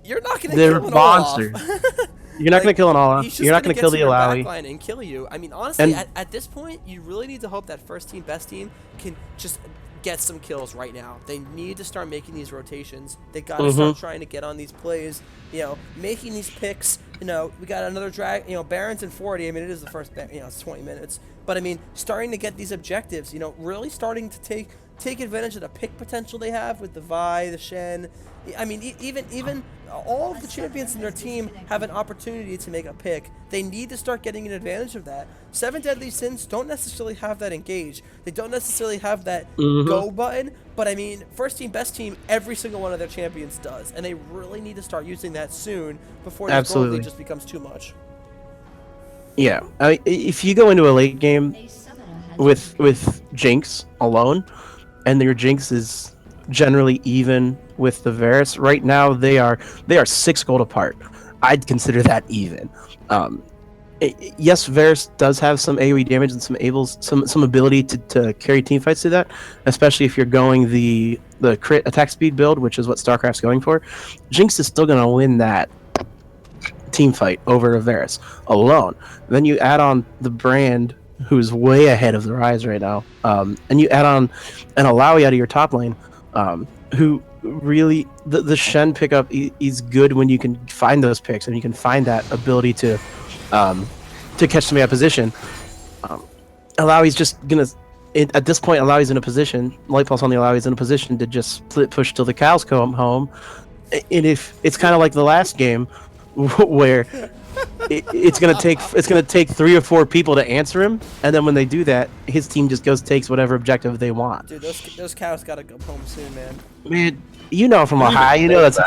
you're not going to kill an monsters. Olaf. You're not going to kill an Olaf. You're not going to kill the Alawi. Backline and kill you. I mean, honestly, at this point, you really need to hope that first team, best team can just get some kills right now. They need to start making these rotations. They got to start trying to get on these plays. You know, making these picks. You know, we got another drag. You know, Barons in 40. I mean, it is the first. You know, it's 20 minutes. But I mean, starting to get these objectives. You know, really starting to take advantage of the pick potential they have with the Vi, the Shen. I mean, even all of the champions in their team have an opportunity to make a pick. They need to start getting an advantage of that. Seven Deadly Sins don't necessarily have that engage. They don't necessarily have that go button. But I mean, first team, best team, every single one of their champions does. And they really need to start using that soon before this gold league just becomes too much. Yeah. I mean, if you go into a late game with Jinx alone, and your Jinx is generally even with the Varus. Right now, they are 6 gold apart. I'd consider that even. Yes, Varus does have some AoE damage and some ability to carry team fights through that, especially if you're going the crit attack speed build, which is what StarCraft's going for. Jinx is still going to win that team fight over a Varus alone. Then you add on the Brand, who's way ahead of the Rise right now, and you add on an Alawi out of your top lane, who really the Shen pickup is good when you can find those picks and you can find that ability to catch somebody out of position. Alawi's just gonna at this point. Alawi's in a position. Light Pulse on the Alawi's in a position to just split push till the cows come home. And if it's kind of like the last game, where it's gonna take 3 or 4 people to answer him, and then when they do that, his team just takes whatever objective they want. Dude, those cows gotta come home soon, man. Man, you know from Ohio, you know that's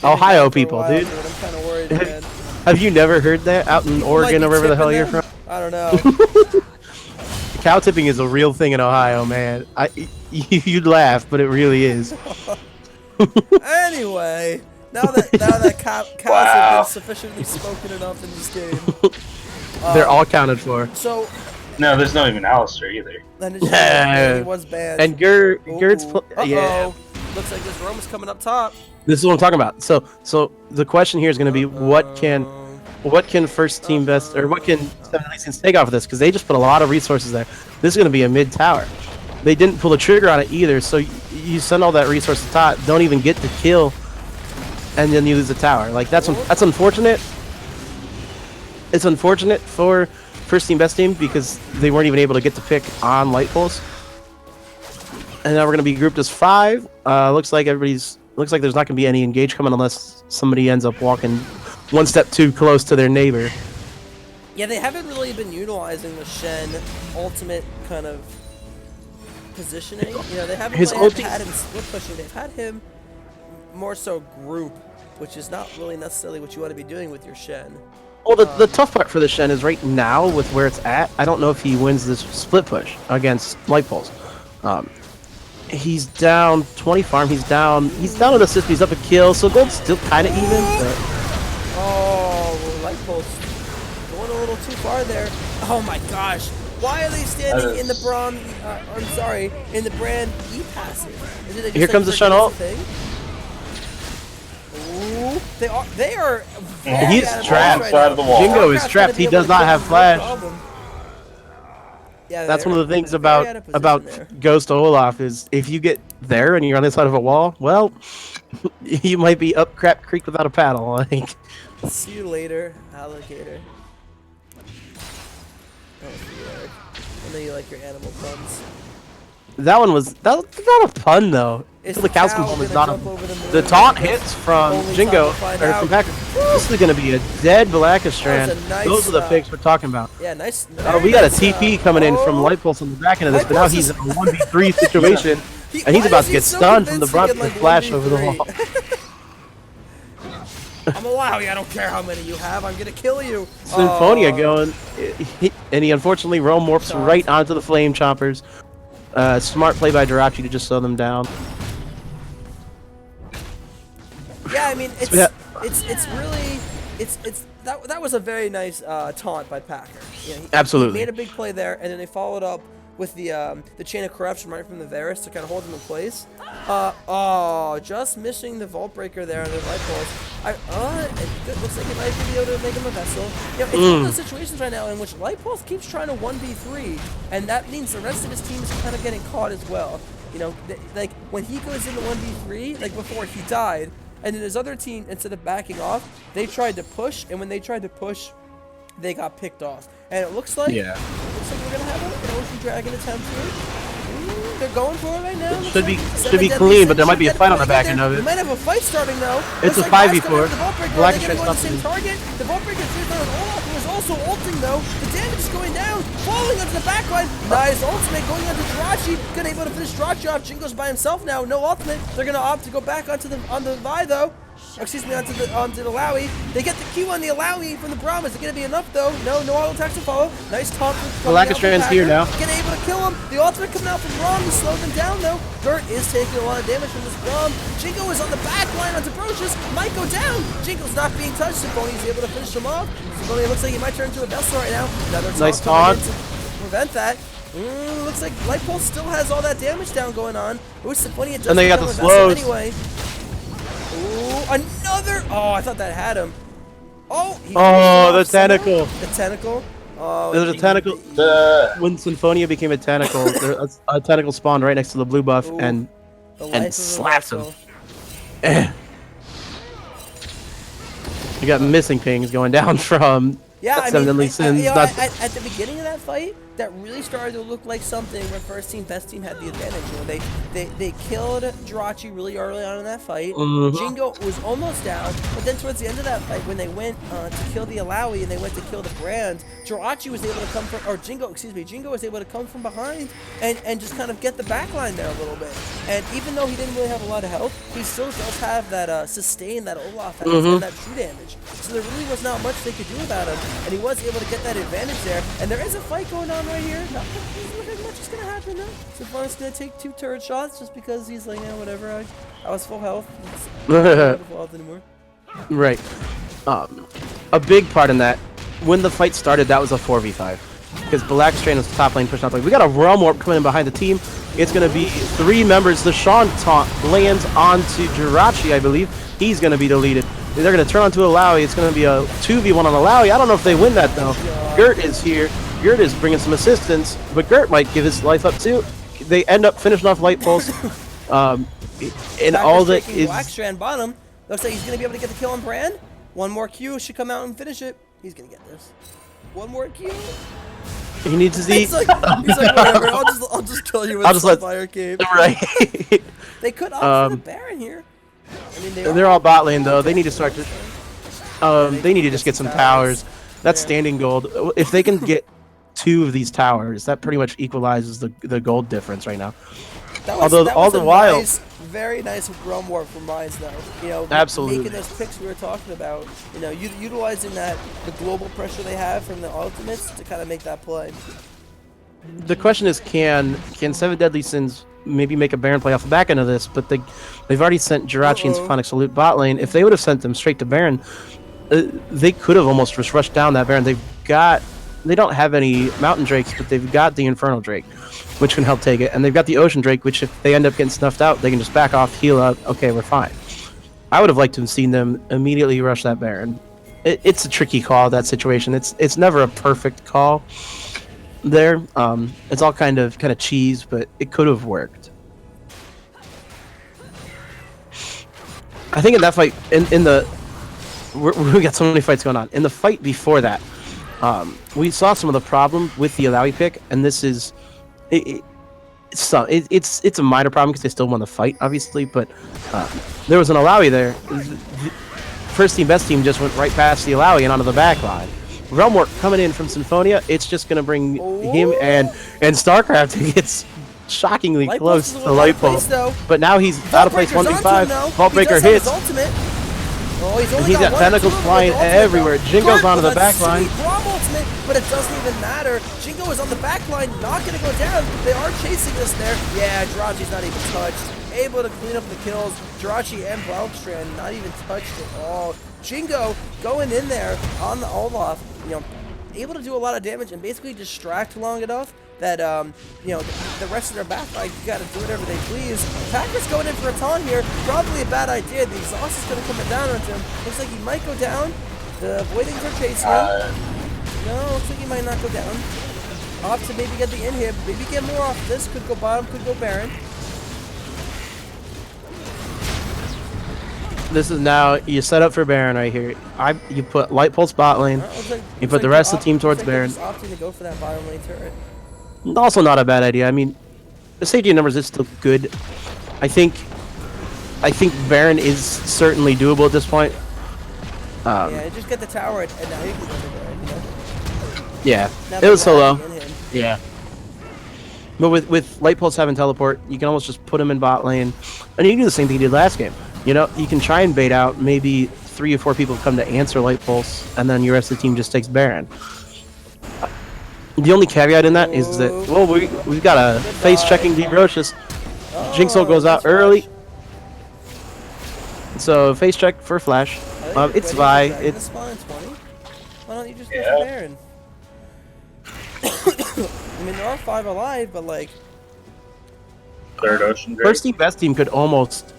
Ohio people, dude. I'm kind of worried, man. Have you never heard that out in Oregon or wherever the hell you're from? I don't know. cow tipping is a real thing in Ohio, man. You'd laugh, but it really is. Anyway, now that cows have been sufficiently spoken enough in this game, They're all counted for. so No, there's not even Alistair either. then he was banned. And Gert's Uh-oh. yeah. Looks like this Roma's coming up top. This is what I'm talking about. So the question here is going to be what can first team best or what can Seven Deadly Sins take off of this, because they just put a lot of resources there. This is going to be a mid tower. They didn't pull the trigger on it either, so you send all that resource to top, don't even get to kill, and then you lose the tower. Like that's unfortunate. It's unfortunate for first team best team because they weren't even able to get to pick on light pulse. And now we're going to be grouped as 5. Looks like there's not going to be any engage coming unless somebody ends up walking one step too close to their neighbor. Yeah, they haven't really been utilizing the Shen ultimate kind of positioning. You know, they haven't His really ulti- had him split pushing. They've had him more so group, which is not really necessarily what you want to be doing with your Shen. Well, the tough part for the Shen is right now with where it's at. I don't know if he wins this split push against Light Pulse. He's down 20 farm. He's down an assist. He's up a kill. So gold's still kind of even. But Oh, Light Pulse going a little too far there. Oh my gosh. Why are they standing in the Braun, in the Brand E passive? Is it Here comes the Shen ult. Ooh, they are He's out of trapped. bounds Side of the now. wall. Jingo is Starcraft's trapped. gonna be He able does to not kill have him, no flash. problem. Yeah, That's one of the things they're very out about of position there. Ghost Olaf is if you get there and you're on the side of a wall, well, you might be up crap creek without a paddle. Like. See you later, alligator. Oh, weird. I know you like your animal puns. That was not a pun though. Is The the cows cow home is gonna not jump over the the moon? taunt hits from Only Jingo time to find or out. from Packer. This is gonna be a dead Blackistrand. That was a nice, Those are the picks we're talking about. Yeah, nice. We got a TP coming in from Light Pulse on the back end of this, but now Light he's Pulse in a 1v3 situation, and he's why about is to he get so stunned from the convincing brunt in, with flash over the 1v3? wall. I'm a Lowy, I don't care how many you have, I'm gonna kill you. Symphonia Oh. going, and he unfortunately Rome warps right onto the Flame Chompers. Smart play by Jirachi to just slow them down. Yeah, I mean, it's Yeah. really, that was a very nice taunt by Packer. You know, he Absolutely. made a big play there, and then they followed up with the chain of corruption right from the Varus to kind of hold him in place. Just missing the Vault Breaker there on the Light Pulse. It looks like it might be able to make him a vessel. You know, it's one of those situations right now in which Light Pulse keeps trying to 1v3, and that means the rest of his team is kind of getting caught as well. You know, like when he goes into 1v3, like before he died, and then his other team, instead of backing off, they tried to push, and when they tried to push, they got picked off. And it looks like we're gonna have an Ocean Dragon attempt here. Ooh, they're going for it right now. Looks Should like be Seven Deadly clean, but Sins there might should be a get fight on the right back there. end of it. We might have a fight starting now. It's Looks a like 5v4. Black's gonna have the Vault Breaker. Black Are they gonna is go on the same stopping. target? The Vault Breaker is on Olaf, who is also ulting though. The damage is going down, falling onto the backline. Nice ultimate going onto Jirachi. Gonna able to finish Jirachi off. Jingo's by himself now, no ultimate. They're gonna opt to go back onto the Vi though. Excuse me, onto the Alawi. They get the Q on the Alawi from the Brahma. Is it going to be enough, though? No auto attacks to follow. Nice taunt from Blackistrand's here now. Getting able to kill him. The ultimate coming out from Braum to slow them down, though. Gert is taking a lot of damage from this Braum. Jingo is on the back line onto Brocious. Might go down. Jingo's not being touched. Symphonia is able to finish him off. Symphonia looks like he might turn into a vessel right now. Another Nice taunt taunt. coming in to prevent that. Looks like Light Pulse still has all that damage down going on. Ooh, Symphonia does And they got become the a vessel slows. anyway. Ooh, another! Oh, I thought that had him. Oh, he Oh, the finished him off tentacle. somehow. The tentacle. Oh, There's a he- tentacle. The When Symphonia became a tentacle, a tentacle spawned right next to the blue buff, Ooh. and the and life of a slaps him. vessel. you got missing pings going down from Yeah, I Seven mean, Deadly Sins. you know, Not- at the beginning of that fight, that really started to look like something where first team, best team had the advantage. You know, they killed Jirachi really early on in that fight. Mhm. Jingo was almost down, but then towards the end of that fight, when they went to kill the Alawi and they went to kill the Brand, Jirachi was able to come from, or Jingo was able to come from behind and just kind of get the backline there a little bit. And even though he didn't really have a lot of health, he still does have that sustain that Olaf has and that true damage. so there really was not much they could do about him, and he was able to get that advantage there. And there is a fight going on right here. Not much is gonna happen though. Symphonia's gonna take 2 turret shots just because he's like, yeah, whatever. I was full health. Not full health anymore. Right. A big part in that, when the fight started, that was a 4v5. Because Black Strain was the top lane, pushing out the lane. We got a Realm Warp coming in behind the team. It's going to be 3 members. The Sean taunt lands onto Jirachi, I believe. He's going to be deleted. They're going to turn onto Alawi. It's going to be a 2v1 on Alawi. I don't know if they win that, though. Gert is here. Gert is bringing some assistance, but Gert might give his life up, too. They end up finishing off Light Pulse. And all that is... Blackstrand bottom. Looks like he's going to be able to get the kill on Brand. One more Q should come out and finish it. He's going to get this. One more Q. He needs to see. He's like, whatever. I'll just kill you with a fire cape. Right. They could opt for the Baron here. I mean, they're all bot lane though. They need to start to. They need to just get some towers. That's standing gold. If they can get 2 of these towers, that pretty much equalizes the gold difference right now. That was very nice Realm Warp from Mines though. You know, absolutely making those picks we were talking about. You know, utilizing the global pressure they have from the ultimates to kind of make that play. The question is, can 7 Deadly Sins maybe make a Baron play off the back end of this? But they've already sent Jirachi and Symphonic Salute bot lane. If they would have sent them straight to Baron, they could have almost just rushed down that Baron. They don't have any Mountain Drakes, but they've got the Infernal Drake, which can help take it. And they've got the Ocean Drake, which if they end up getting snuffed out, they can just back off, heal up. Okay, we're fine. I would have liked to have seen them immediately rush that Baron. It's a tricky call, that situation. It's never a perfect call there. It's all kind of cheese, but it could have worked. I think in that fight, we got so many fights going on. In the fight before that, we saw some of the problem with the Alawi pick, and this is it's a minor problem because they still won the fight, obviously. But there was an Alawi there. First team, best team just went right past the Alawi and onto the back line. Realm Warp coming in from Symphonia. It's just gonna bring him and StarCraft. He gets shockingly close to Light Pulse, but now he's out of place. 1v5. Vault Breaker hits. He's got tentacles flying everywhere. Jingo's onto the back line. But it doesn't even matter. Jingo is on the back line, not going to go down. They are chasing this there. Yeah, Jirachi's not even touched. Able to clean up the kills. Jirachi and Blackstrand not even touched at all. Jingo going in there on the Olaf, able to do a lot of damage and basically distract long enough that, the rest of their backline got to do whatever they please. Packer's going in for a taunt here. Probably a bad idea. The exhaust is going to come down onto him. Looks like he might go down. The Voidings are chasing him. No, looks like he might not go down. Opt to maybe get the inhib. Maybe get more off this. Could go bottom, could go Baron. This is now, you set up for Baron right here. You put Light Pulse bot lane. You put the rest of the team towards Baron. Opting to go for that bottom lane turret. Also not a bad idea. I mean, the safety numbers is still good. I think Baron is certainly doable at this point. Yeah, just get the tower and now you can go to Baron, Yeah, it was so low. Yeah. But with Light Pulse having teleport, you can almost just put him in bot lane. And you can do the same thing you did last game. You can try and bait out maybe 3 or 4 people come to answer Light Pulse, and then your rest of the team just takes Baron. The only caveat in that is that, we've got a face-checking Debrocious. Jinxel goes out early. So, face check for Flash. It's Vi. Why don't you just go for Baron? I mean, there are 5 alive, but Third Ocean Drake. First team, best team could almost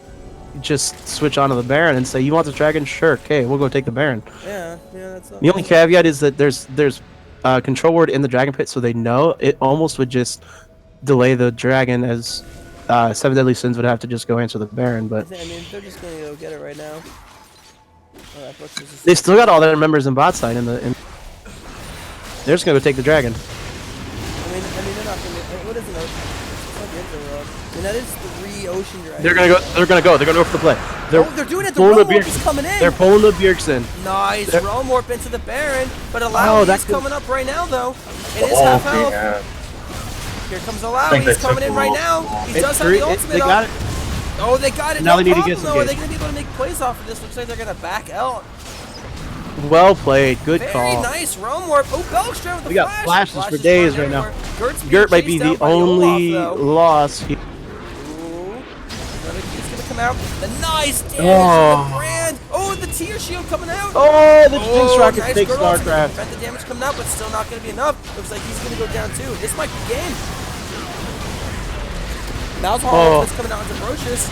just switch onto the Baron and say, you want the dragon? Sure, okay, we'll go take the Baron. Yeah, that's the only caveat is that there's control word in the dragon pit, so they know it almost would just delay the dragon, as 7 Deadly Sins would have to just go answer the Baron. But I mean, they're just gonna go get it right now. They still got all their members in bot side they're just gonna go take the dragon. I mean, they're not gonna. What is an ocean? It's not the Interworld. I mean, that is 3 ocean dragons. They're gonna go for the play. They're doing it. The Realm Warp is coming in. They're pulling the Bjergsen. Nice Realm Warp into the Baron, but Alawi is coming up right now though. It is half health. Yeah. Here comes Alawi. He's coming in right now. He does have the ultimate. They got it. Oh, they got it. Now no they need to problem, get some though. Are they going to be able to make plays off of this? Looks like they're going to back out. Well played. Good Very call. nice Realm Warp. Oh, Belkstrom with the We got flash. flashes Flash for is days flying right now. everywhere. Gert's being Gert might be chased down the by only Olaf, though. loss. Ooh. Another key's gonna come out. The nice damage from Oh. the Brand. Oh, the Tear Shield coming out. Oh, the Jinx Oh, Rocket nice takes Gert ultimate. StarCraft. Prevent the damage coming out, but still not gonna be enough. Looks like he's gonna go down too. This might be game. Malzahar is coming out into Brocious.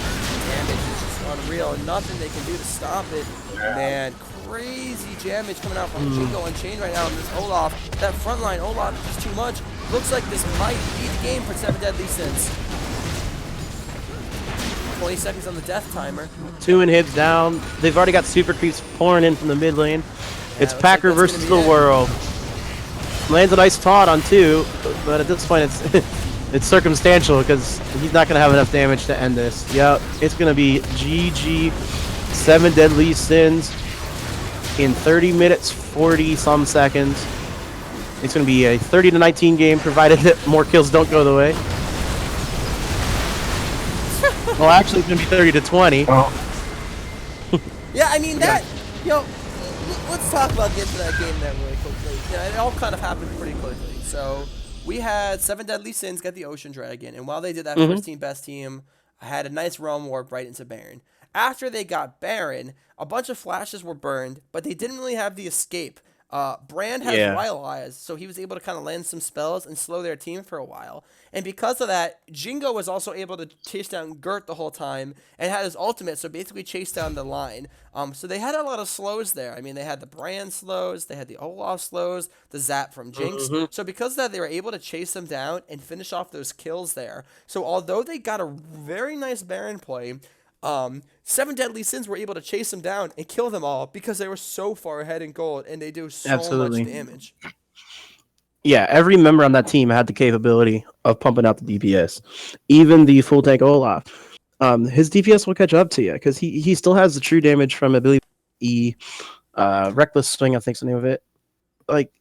Damage is just unreal, and nothing they can do to stop it. Man, crazy damage coming out from Jingo Unchained right now. And this Olaf, that front line Olaf is just too much. Looks like this might be the game for 7 Deadly Sins. 20 seconds on the death timer. 2 inhibs down. They've already got super creeps pouring in from the mid lane. It's looks Packer like that's versus gonna the be it. world. Lands a nice taunt on 2, but at this point it's it's circumstantial because he's not going to have enough damage to end this. Yep, it's going to be GG 7 Deadly Sins in 30 minutes 40 some seconds. It's going to be a 30-19 game provided that more kills don't go the way. Well, actually it's going to be 30-20. Oh, Yeah, I mean that. Let's talk about getting to that game then really quickly. Yeah, it all kind of happened pretty quickly. So we had 7 Deadly Sins get the Ocean Dragon, and while they did that, first team, best team had a nice Realm Warp right into Baron. After they got Baron, a bunch of flashes were burned, but they didn't really have the escape. Brand has Rylai's, so he was able to kind of land some spells and slow their team for a while. And because of that, Jingo was also able to chase down Gert the whole time and had his ultimate, so basically chase down the line. So they had a lot of slows there. I mean, they had the Brand slows, they had the Olaf slows, the Zap from Jinx. So because of that, they were able to chase them down and finish off those kills there. So although they got a very nice Baron play, 7 Deadly Sins were able to chase them down and kill them all because they were so far ahead in gold and they do so much damage. Yeah, every member on that team had the capability of pumping out the DPS. Even the full tank Olaf. His DPS will catch up to you because he still has the true damage from ability E, Reckless Swing, I think's the name of it. Like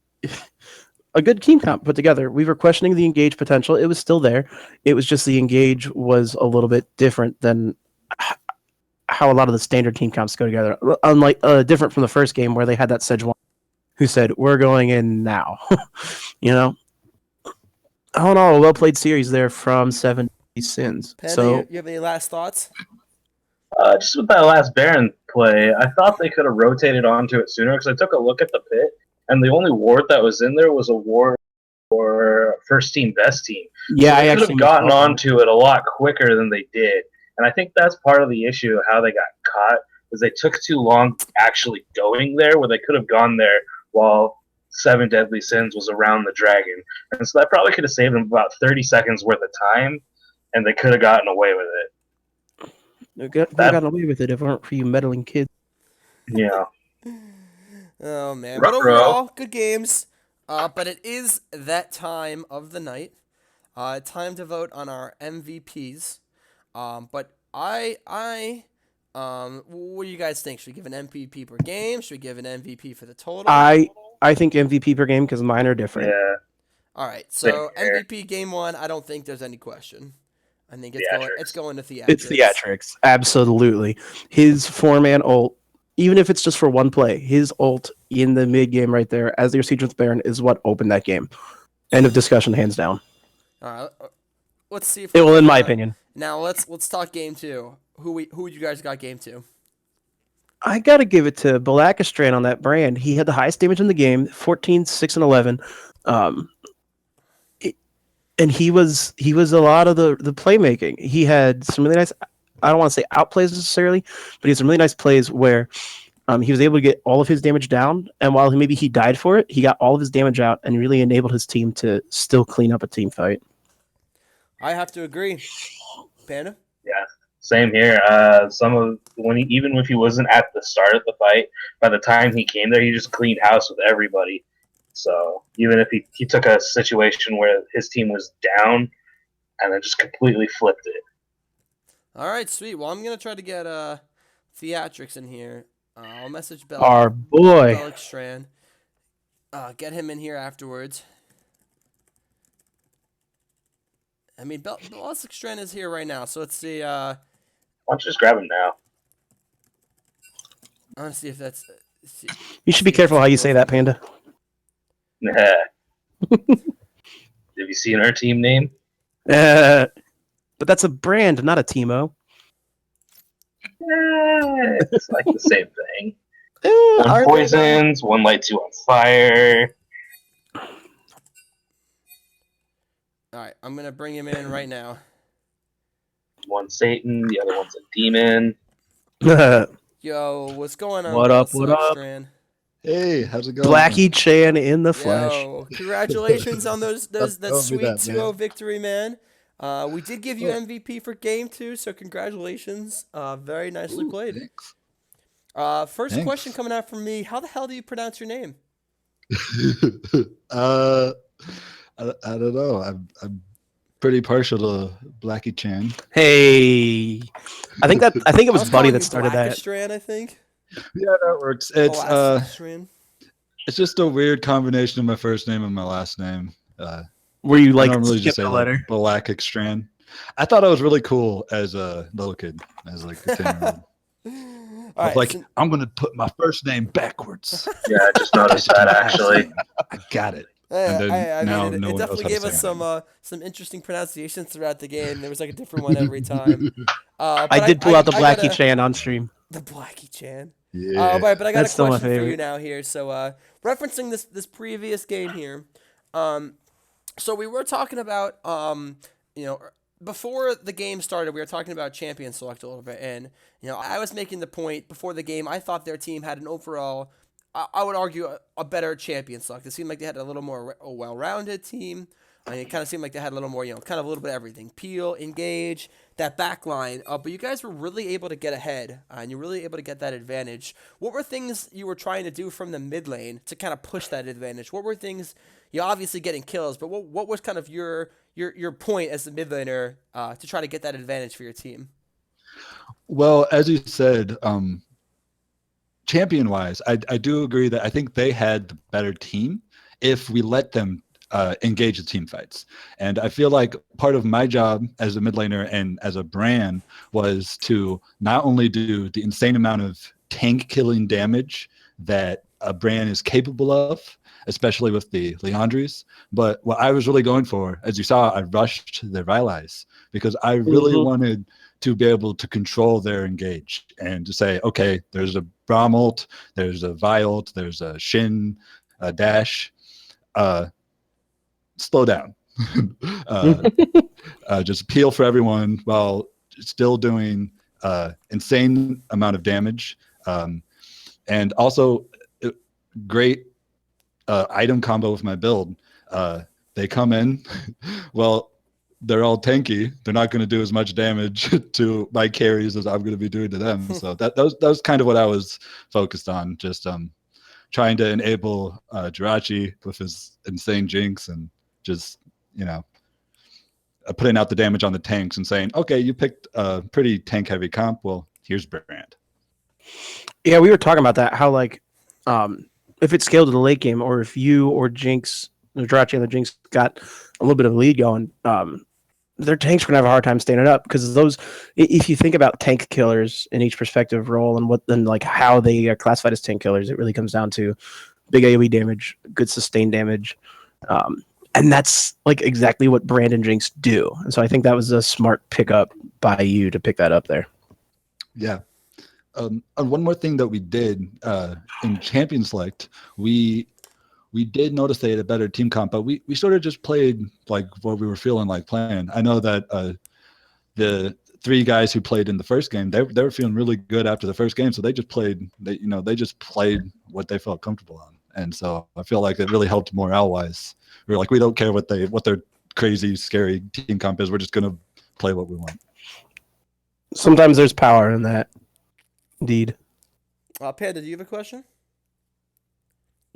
a good team comp put together. We were questioning the engage potential. It was still there. It was just the engage was a little bit different than how a lot of the standard team comps go together. Unlike different from the first game where they had that Sejuani who said, "We're going in now." You know, all in all, a well played series there from 7 Sins. Panda, So you have any last thoughts? just with that last Baron play, I thought they could have rotated onto it sooner because I took a look at the pit, and the only ward that was in there was a ward for first team, best team. yeah, So I they could actually have gotten onto it a lot quicker than they did. And I think that's part of the issue of how they got caught, is they took too long actually going there, where they could have gone there while 7 Deadly Sins was around the dragon. And so that probably could have saved them about 30 seconds worth of time, and they could have gotten away with it. They could have gotten away with it if it weren't for you meddling kids. Yeah. Oh man, Ruh-roh. but overall, good games. But it is that time of the night. Time to vote on our MVPs. But what do you guys think? Should we give an MVP per game? Should we give an MVP for the total? I think MVP per game because mine are different. Yeah. All right, so Same here. MVP game 1, I don't think there's any question. I think it's going to theatrics. It's theatrics, absolutely. His 4-man ult, even if it's just for one play, his ult in the mid game right there as your Siege with Baron is what opened that game. End of discussion, hands down. All right, let's see if It will, in my opinion. Now let's talk game 2. Who you guys got game 2? I gotta give it to Balakastran on that Brand. He had the highest damage in the game, 14, 6, and 11. And he was a lot of the playmaking. He had some really nice, I don't want to say outplays necessarily, but he had some really nice plays where he was able to get all of his damage down, and while maybe he died for it, he got all of his damage out and really enabled his team to still clean up a team fight. I have to agree. Panda? Yeah, same here. Even if he wasn't at the start of the fight, by the time he came there, he just cleaned house with everybody. So even if he took a situation where his team was down, and then just completely flipped it. All right, sweet. Well, I'm gonna try to get theatrics in here. I'll message Bell. Our boy. Balakastran. Get him in here afterwards. I mean, Balakastran is here right now, so let's see. Why don't you just grab him now? I want to see if that's. You should be careful how you say that, Panda. Have you seen our team name? But that's a brand, not a Teemo. It's like the same thing. Are One they? poisons, one lights you on fire. All right, I'm gonna bring him in right now. One Satan, the other one's a demon. Yo, what's going on? What up, what up? Strand? Hey, how's it going? Blackie Chan in the flesh. Yo, congratulations on that Don't be sweet that, 2-0 victory, man. We did give you MVP for game 2, so congratulations. Very nicely played. Thanks. First Thanks. question coming out from me. How the hell do you pronounce your name? I don't know. I'm pretty partial to Blackie Chan. Hey, I think it was Buddy that started that. Strand, I think. Yeah, that works. It's Strand. it's just a weird combination of my first name and my last name. Where you I like normally skip just say the like letter. Blackic Strand. I thought I was really cool as a little kid, as like a 10-year-old. I was like, I'm gonna put my first name backwards. Yeah, I just noticed that actually. I got it. Yeah, And then I now mean, no it one knows definitely how to gave us say my some interesting pronunciations throughout the game. There was like a different one every time. But I did pull out the I Blackie gotta- Chan on stream. The Blackie Chan. Yeah. But I got That's a still my question for you favorite. now here. So, referencing this previous game here, so we were talking about, before the game started, we were talking about champion select a little bit, and I was making the point before the game. I thought their team had an overall, I would argue, a better champion select. It seemed like they had a little more a well-rounded team. I mean, it kind of seemed like they had a little more, kind of a little bit of everything. Peel, engage, that back line. But you guys were really able to get ahead, and you're really able to get that advantage. What were things you were trying to do from the mid lane to kind of push that advantage? What were things, you're obviously getting kills, but what was kind of your point as the mid laner to try to get that advantage for your team? Well, as you said, champion-wise, I do agree that I think they had the better team if we let them engage the team fights. And I feel like part of my job as a mid laner and as a brand was to not only do the insane amount of tank killing damage that a brand is capable of, especially with the Leandries, but what I was really going for, as you saw, I rushed their Rylai's because I really wanted to be able to control their engage and to say, okay, there's a Braum ult, there's a Vi ult, there's a Shin, a dash, slow down. Just peel for everyone while still doing insane amount of damage. And also great item combo with my build. They come in, well, they're all tanky. They're not going to do as much damage to my carries as I'm going to be doing to them. So that was kind of what I was focused on, just trying to enable Jirachi with his insane jinx and just, putting out the damage on the tanks and saying, okay, you picked a pretty tank heavy comp. Well, here's Brand. Yeah, we were talking about that. How if it scaled to the late game, or if you or Jinx, Jirachi and the Jinx got a little bit of a lead going, their tanks are gonna have a hard time standing up because those. If you think about tank killers in each perspective role and how they are classified as tank killers, it really comes down to big AoE damage, good sustained damage. And that's exactly what Brand and Jinx do. And so I think that was a smart pickup by you to pick that up there. Yeah. And one more thing that we did in Champion Select, we did notice they had a better team comp, but we sort of just played like what we were feeling like playing. I know that the three guys who played in the first game, they were feeling really good after the first game, so they just played what they felt comfortable on. And so I feel like it really helped morale-wise. We were like, we don't care what their crazy, scary team comp is. We're just going to play what we want. Sometimes there's power in that. Indeed. Panda, do you have a question?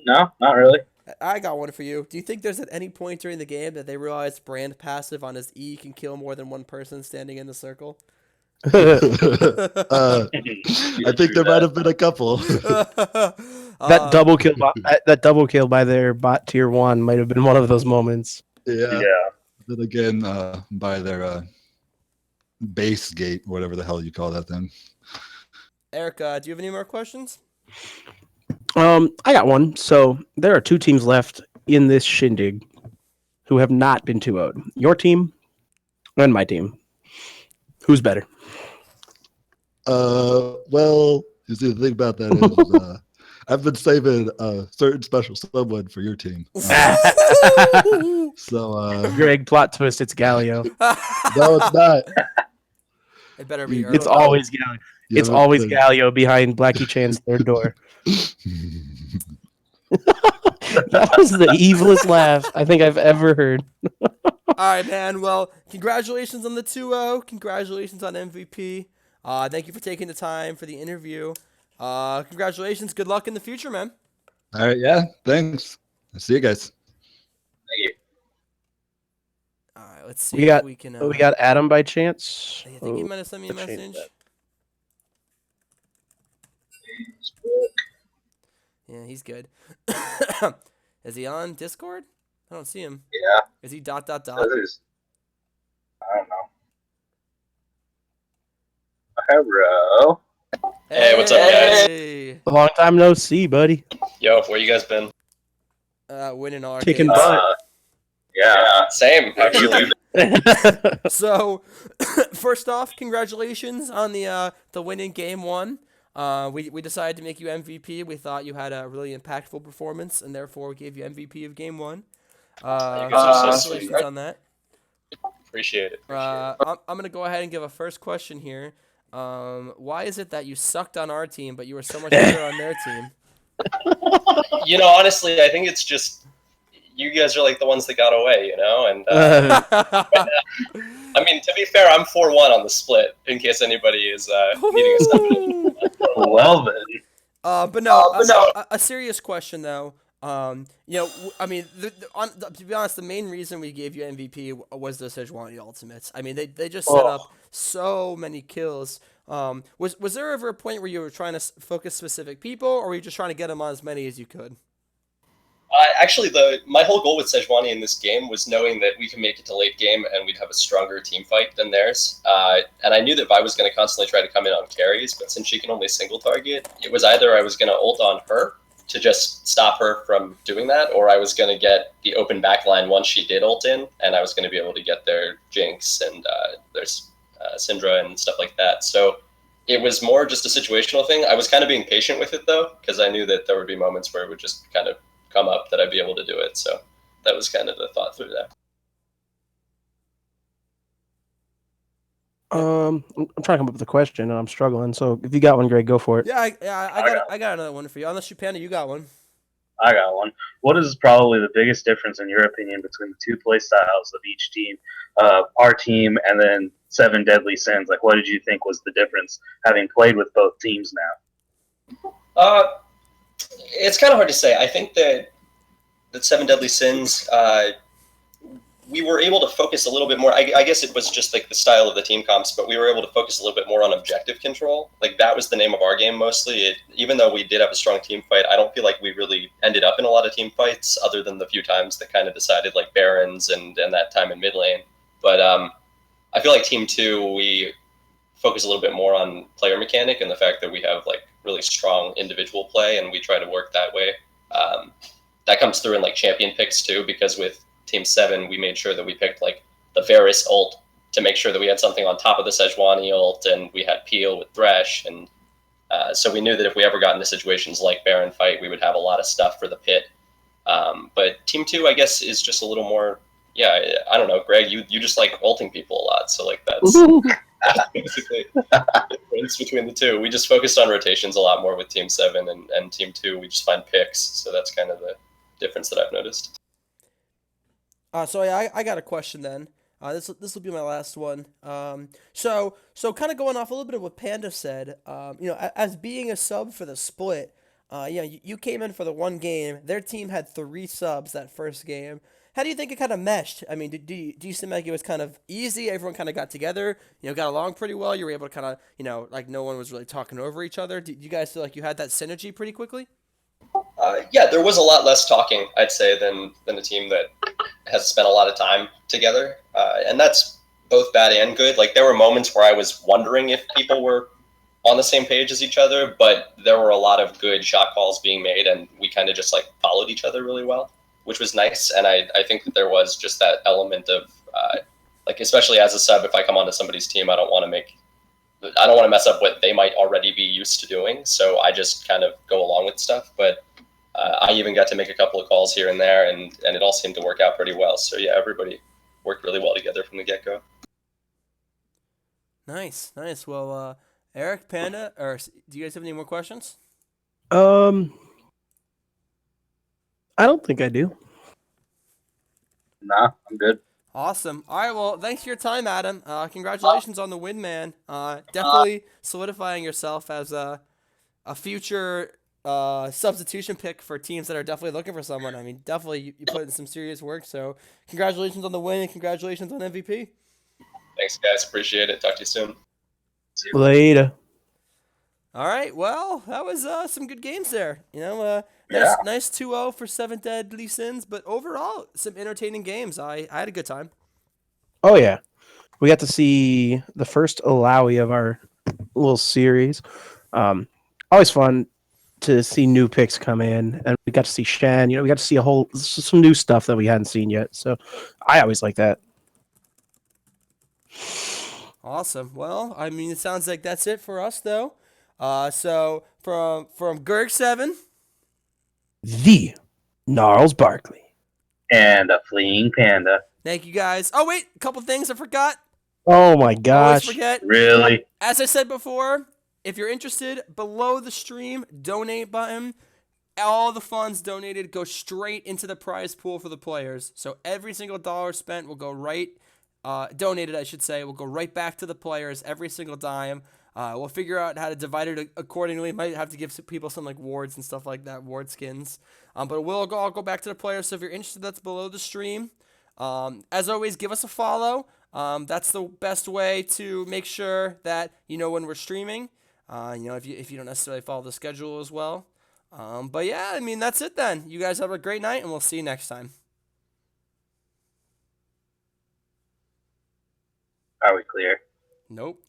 No, not really. I got one for you. Do you think there's at any point during the game that they realized Brand passive on his E can kill more than one person standing in the circle? I think there might have been a couple. That double kill by their bot tier 1 might have been one of those moments. Yeah. Then again, by their base gate, whatever the hell you call that thing. Eric, do you have any more questions? I got one. So there are 2 teams left in this shindig who have not been 2-0'd. Your team and my team. Who's better? Well, you see, the thing about that is, I've been saving a certain special someone for your team. So, Greg, plot twist. It's Galio. no, it's not. It better be You- early. It's always Galio. Yeah, It's but- always but- Galio behind Blackie Chan's third door. That was the evilest laugh I think I've ever heard. All right, man. Well, congratulations on the 2-0. Congratulations on MVP. Thank you for taking the time for the interview. Congratulations. Good luck in the future, man. All right, yeah, thanks. I'll see you guys. All right, let's see We got- if we can. We got Adam by chance. I think he might have sent me a let's change message. that. Yeah, he's good. Is he on Discord? I don't see him. Yeah. Is he dot? I don't know. Hello. Hey, what's up, guys? Hey. Long time no see, buddy. Yo, where you guys been? Winning all our Kicking games. butt. Yeah. Same, actually. So, first off, congratulations on the win in game 1. We decided to make you MVP. We thought you had a really impactful performance, and therefore we gave you MVP of game 1. You guys are so Congratulations sweet. on that. Appreciate it. I'm gonna go ahead and give a first question here. Why is it that you sucked on our team, but you were so much better on their team? You know, honestly, I think it's just you guys are like the ones that got away, you know? And I mean, to be fair, I'm 4-1 on the split, in case anybody is needing a step. Well then. But no, a serious question though. I mean, to be honest, the main reason we gave you MVP was the Sejuani ultimates. I mean, they just set up so many kills. Was there ever a point where you were trying to focus specific people, or were you just trying to get them on as many as you could? Actually, my whole goal with Sejuani in this game was knowing that we can make it to late game and we'd have a stronger team fight than theirs. And I knew that Vi was going to constantly try to come in on carries, but since she can only single target, it was either I was going to ult on her to just stop her from doing that, or I was going to get the open backline once she did ult in, and I was going to be able to get their Jinx and there's Syndra and stuff like that. So it was more just a situational thing. I was kind of being patient with it, though, because I knew that there would be moments where it would just kind of come up that I'd be able to do it. So that was kind of the thought through that. I'm trying to come up with a question, and I'm struggling. So if you got one, Greg, go for it. Yeah, I got another one for you. Unless you Panda, you got one. I got one. What is probably the biggest difference, in your opinion, between the 2 play styles of each team? Our team and then 7 Deadly Sins. Like, what did you think was the difference, having played with both teams now? It's kind of hard to say. I think that 7 Deadly Sins, we were able to focus a little bit more. I guess it was just like the style of the team comps, but we were able to focus a little bit more on objective control. Like that was the name of our game mostly. Even though we did have a strong team fight, I don't feel like we really ended up in a lot of team fights other than the few times that kind of decided, like Barons and that time in mid lane. But I feel like Team 2, we focus a little bit more on player mechanic and the fact that we have like really strong individual play, and we try to work that way. That comes through in like champion picks too, because with Team 7, we made sure that we picked like the Varus ult to make sure that we had something on top of the Sejuani ult, and we had Peel with Thresh, and so we knew that if we ever got into situations like Baron fight, we would have a lot of stuff for the pit. But Team 2, I guess, is just a little more, I don't know, Greg, you just like ulting people a lot, so like that's basically the difference between the two. We just focused on rotations a lot more with Team 7, and Team 2, we just find picks, so that's kind of the difference that I've noticed. So yeah, I got a question then. This will be my last one. So kind of going off a little bit of what Panda said. As being a sub for the split, you came in for the one game. Their team had 3 subs that first game. How do you think it kind of meshed? I mean, do you seem like it was kind of easy? Everyone kind of got together, got along pretty well. You were able to kind of, like no one was really talking over each other. Did you guys feel like you had that synergy pretty quickly? There was a lot less talking, I'd say, than a team that has spent a lot of time together. And that's both bad and good. Like, there were moments where I was wondering if people were on the same page as each other, but there were a lot of good shot calls being made, and we kind of just like followed each other really well, which was nice. And I think that there was just that element of like, especially as a sub, if I come onto somebody's team, I don't want to mess up what they might already be used to doing. So I just kind of go along with stuff. But I even got to make a couple of calls here and there, and it all seemed to work out pretty well. So yeah, everybody worked really well together from the get-go. Nice. Well, Eric, Panda, or do you guys have any more questions? I don't think I do. Nah, I'm good. Awesome. All right. Well, thanks for your time, Adam. Congratulations on the win, man. Definitely solidifying yourself as a future substitution pick for teams that are definitely looking for someone. I mean, definitely you put in some serious work. So congratulations on the win and congratulations on MVP. Thanks, guys. Appreciate it. Talk to you soon. Later. All right. Well, that was some good games there. Yeah. Nice 2-0 for 7 Deadly Sins, but overall, some entertaining games. I had a good time. Oh yeah, we got to see the first Alawi of our little series. Always fun to see new picks come in, and we got to see Shen. We got to see some new stuff that we hadn't seen yet. So I always like that. Awesome. Well, I mean, it sounds like that's it for us, though. So from Gerg7, The Gnarls Barkley. And a fleeing panda. thank you guys. Oh wait, a couple things I forgot. Oh my Always gosh! forget. Really? As I said before, if you're interested, below the stream, donate button. All the funds donated go straight into the prize pool for the players. So every single dollar spent will go donated, I should say, will go right back to the players, every single dime. We'll figure out how to divide it accordingly. Might have to give some people some like wards and stuff like that, ward skins. But it will all go back to the players. So if you're interested, that's below the stream. As always, give us a follow. That's the best way to make sure that you know when we're streaming. If you don't necessarily follow the schedule as well. But yeah, I mean, that's it then. You guys have a great night, and we'll see you next time. Are we clear? Nope.